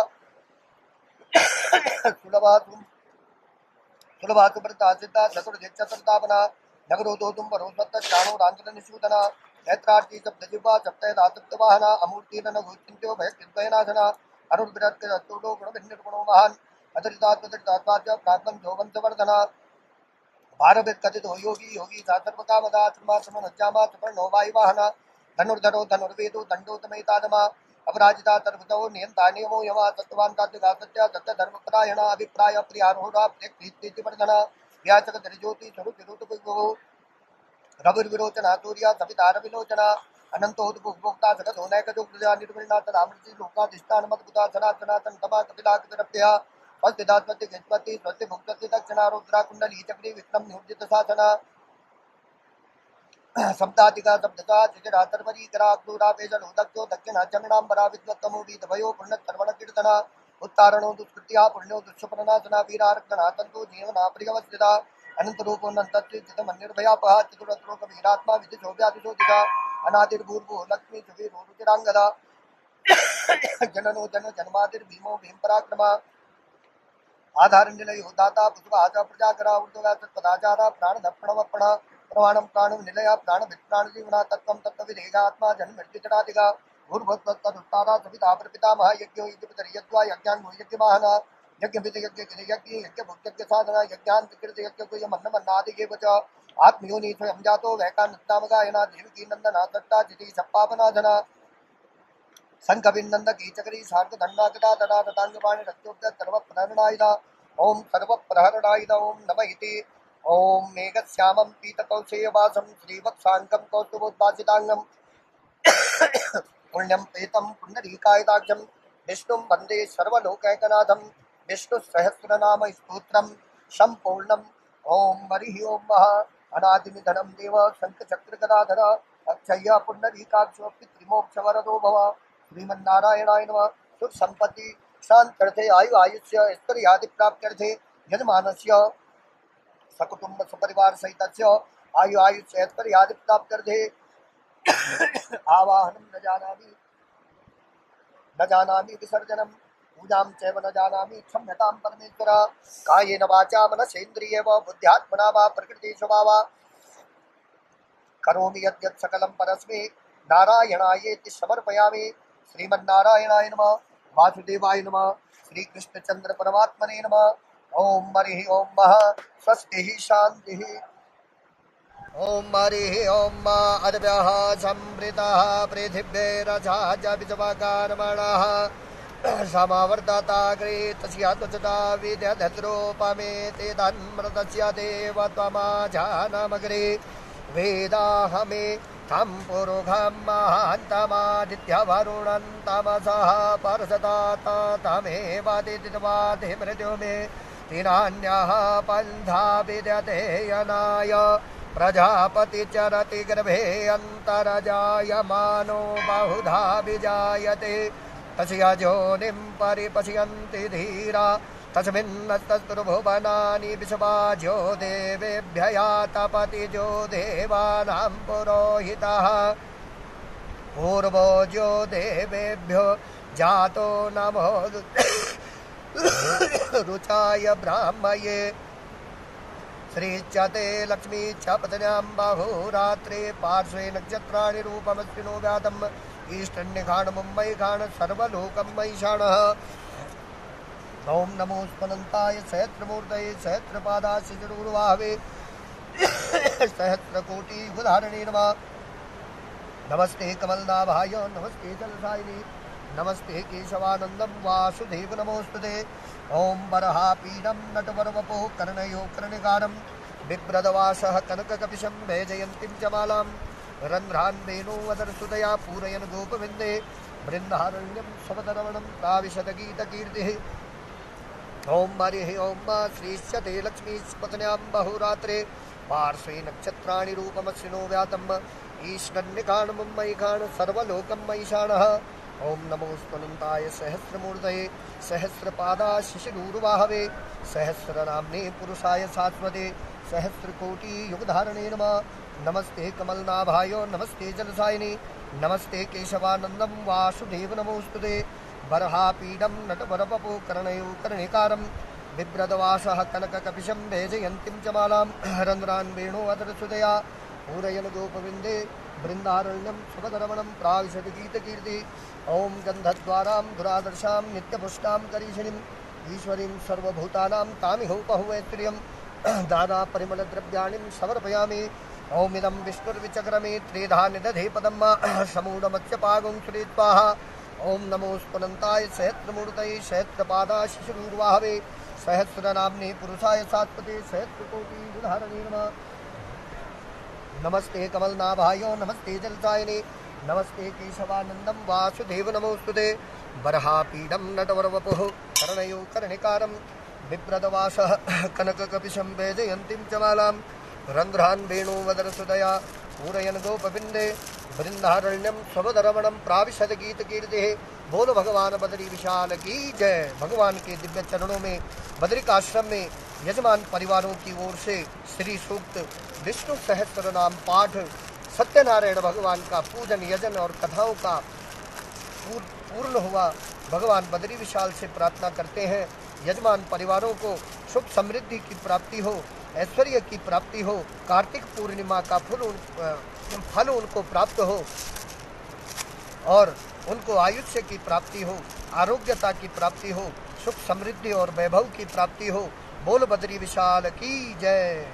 सुलभातु प्रता सिद्धा चतुर्दिक्चतुर्तापना नगरो दोतुम परोस्वत्त चाणो रांचल निशूदना नेत्रार्ची सप्तजिह्वा सप्तयदातप्तवाहना अमूर्तिरन भूचिन्त्यो भयकृद्वयनाशना अरुर्विरत् अस्तुडो गुणभिन्निर्गुणो महान् अदृतात्मदृतात्माच प्राज्ञं जोवंशवर्धना भारवित् कथितो योगी योगी सा सर्वकामदा श्रमाश्रमनज्जामा सुपर्णो वायुवाहना धनुर्धरो धनुर्वेदो दण्डोतमैतादमा अपराजिता सर्वतो नियंता नियमो यमा सत्वान् तात्विका सत्य सत्य धर्मपरायणा अभिप्राय प्रियारोहणा प्रेक्षितिवर्धना व्याचक दरिज्योति स्वरूपिरुतुभो रविर्विरोचना सूर्या सवितार विलोचना अनंतोद्भोक्ता जगतो नैकजोग्रजा निर्विण्णा तदामृति लोकाधिष्ठानमद्भुता सनातनातन तमा कपिलाकृतरप्यः स्वस्तिदात्मति गजपति स्वस्ति भुक्तति दक्षिणा रुद्रा कुंडली चक्री विक्रम नियोजित शासना शब्दातिका शब्दता चिजरातर्वरी कराग्दूरा पेजलो दक्षो दक्षिणा चरणांबरा विद्वत्तमो वीतभयो पुण्यतर्वण कीर्तना उत्तारणो दुष्कृत्या पुण्यो दुष्प्रनाशना वीरार्कना तंतु जीवना प्रियवस्थिता अनंतरूपो नंतत्रितमन्निर्भयापः चतुरत्रो कबीरात्मा विदिशोभ्यादिशोदिता अनादिर्भूर्भुव लक्ष्मी सुवीरो रुचिरांगदा जननो जन जन्मादिर्भीमो भीमपराक्रमा आधारनिलयो दाता पुष्पाचा प्रजाकरा ऊर्ध्वव्यासत्पदाचारा प्राणदप्रणवप्रणा प्रमाणं प्राणं निलया प्राणवित्प्राणजीवना तत्त्वं तत्त्वविदेहात्मा जन्मृत्युजरादिगा भूर्भुवत्तदुत्तारा सविता प्रपितामह यज्ञो यज्ञपतिर्यज्ञा यज्ञाङ्गो यज्ञमाहना यज्ञविद यज्ञ यज्ञभुक्त्यज्ञसाधना यज्ञान्तकृतयज्ञकुयमन्नमन्नादिगेव च आत्मयोनि स्वयं जातो वैकानन्दामगायना देवकी नन्दना सट्टा चिति सप्पापनाधना संकविन्नन्दकी चकरी सार्गदण्डाकटातटा तटाङ्गपाणि रक्तोब्द सर्वप्रहरणायुधा ओं सर्वप्रहरणायुधा ओं नमः इति ओं मेघश्यामं पीतकौशेयवासं श्रीवत्साङ्गं कौस्तुभोद्भासिताङ्गं पुण्यं प्रेतं पुण्डरीकायदाख्यं विष्णुं वन्दे सर्वलोकैकनाथं विष्णुसहस्रनाम स्तोत्रं सम्पूर्णम् ओं हरिः ओं महा अनादिनिधनं देव शङ्खचक्रगदाधर अक्षय्य पुण्डरीकाक्षो पितृमोक्षवरदो भव श्रीमन्नारायणाय नमः सुख संपत्ति शांत्यर्थे आयु आयुष्य ऐश्वर्यादि प्राप्त्यर्थे यजमानस्य सकुटुंब सपरिवार सहितस्य आयु आयुष्य ऐश्वर्यादि प्राप्त्यर्थे आवाहनं न जानामि विसर्जनं पूजां चैव न जानामि क्षम्यतां परमेश्वर कायेन वाचा मनसेन्द्रियेव बुद्ध्यात्मना वा प्रकृतिस्वभावा करोमि यद्यत् सकलं परस्मै नारायणायेति समर्पयामि श्रीमन्नारायणाय नमः वासुदेवाय नमः श्रीकृष्णचंद्र परमात्मने नमः ओं हरिः ओं मः स्वस्तिः शान्तिः ओं हरिः ओं मा अद्भ्यः समृतः पृथिव्यैरजा च विजवकारमणः समावर्तताग्रे तस्य त्वचता विद्यधद्रोपमेते तन्मृतस्य देव त्वमाजानमग्रे वेदाहमे तं पुरुषं महान्तमादित्यवरुणं तमसः परसता तमेवादितिवादिमृत्यो मे तिनान्यः पन्था विद्यते यनाय प्रजापतिचरति गर्भे अन्तरजायमानो बहुधा विजायते तस्य योनिं परिपश्यन्ति धीरा तस्मिन्नस्तुर्भुवनानि विश्वाज्यो देवेभ्य यातपतिजो देवानां पुरोहितः पूर्वो ज्यो देवेभ्यो जातो नमो रुचाय ब्राह्मये श्रीच्यते लक्ष्मी च पत्न्यां बाहुरात्रे पार्श्वे नक्षत्राणि रूपमस्मिनो व्यातम् ईष्टन्यखाण मुम्बैखाण सर्वलोकं मयिषाणः ओम नमो स्पनन्ताय सहस्रमूर्तये सहस्रपादाशिशूर्वाहवे सहस्रकोटियुगधारिणे नमः नमस्ते कमलनाभाय नमस्ते जलसायिनी नमस्ते केशवानन्दं वासुदेव नमोस्तुते ओम बर्हापीडं नटवरवपो कर्णयो कर्णिकारं बिभ्रदवासः कनककपिशं वैजयन्तीं च मालां रन्ध्रान् वेणुवदरसुतया पूरयन् गोपविन्दे बृन्दारण्यं स्वदरवणं प्राविशदगीतकीर्तिः ओम हरिः ओम श्रीश्चते लक्ष्मीपत्न्यां बहुरात्रे पार्श्वे नक्षत्राणि रूपमस्विनो व्यातम् ईश्वरनिकाण मुम्बैकाण सर्वलोकं मयिषाणः ओम नमो स्पनन्ताय सहस्रमूर्तये सहस्रपादाशिशूर्वाहवे सहस्रनाम्ने पुरुषाय शाश्वते सहस्रकोटियुगधारिणे नमः नमस्ते कमलनाभाय नमस्ते जलसायिनी नमस्ते केशवानन्दं वासुदेव नमोस्तुते बर्हापीडं नटवरवपो कर्णयो कर्णिकारं बिभ्रदवासः कनककपिशं वैजयन्तीं च मालां रन्ध्रान् वेणुवदरसुतया पूरयन् गोपविन्दे बृन्दारण्यं शुभधरमणं प्राविशद्गीतकीर्ति ॐ गन्धद्वारां दुरादर्शां नित्यपुष्टां करीषिणीम् ईश्वरीं सर्वभूतानां तामिहोपहुवैत्र्यं दादा परिमलद्रव्याणिं समर्पयामि ॐ इदं विष्णुर्विचक्रमे त्रेधा निदधे पदं समूढमत्स्यपागुं सुरेत्वाहा ओम नमो स्पनन्ताय सहस्रमूर्तये सहस्रपादाशिशूर्वाहवे सहस्रनाम्ने पुरुषाय शाश्वते सहस्रकोटियुगधारिणे नमः नमस्ते कमलनाभाय नमस्ते जलसायिने नमस्ते केशवानन्दं वासुदेव नमोस्तुते बर्हापीडं नटवरवपुः कर्णयो कर्णिकारं बिभ्रदवासः कनककपिशं वैजयन्तीं च मालां रन्ध्रान् वेणुवदरसुतया पूरयन् गोपविन्दे बृन्दारण्यं स्वदरवणं प्राविशद्गीतकीर्तिः बोलो भगवान बद्री विशाल की जय। भगवान के दिव्य चरणों में बद्रिकाश्रम में यजमान परिवारों की ओर से श्री सूक्त विष्णु सहस्त्र नाम पाठ सत्यनारायण भगवान का पूजन यजन और कथाओं का पूर्ण हुआ। भगवान बद्री विशाल से प्रार्थना करते हैं यजमान परिवारों को सुख समृद्धि की प्राप्ति हो, ऐश्वर्य की प्राप्ति हो, कार्तिक पूर्णिमा का फल उनको प्राप्त हो और उनको आयुष्य की प्राप्ति हो, आरोग्यता की प्राप्ति हो, सुख समृद्धि और वैभव की प्राप्ति हो। बोल बद्री विशाल की जय।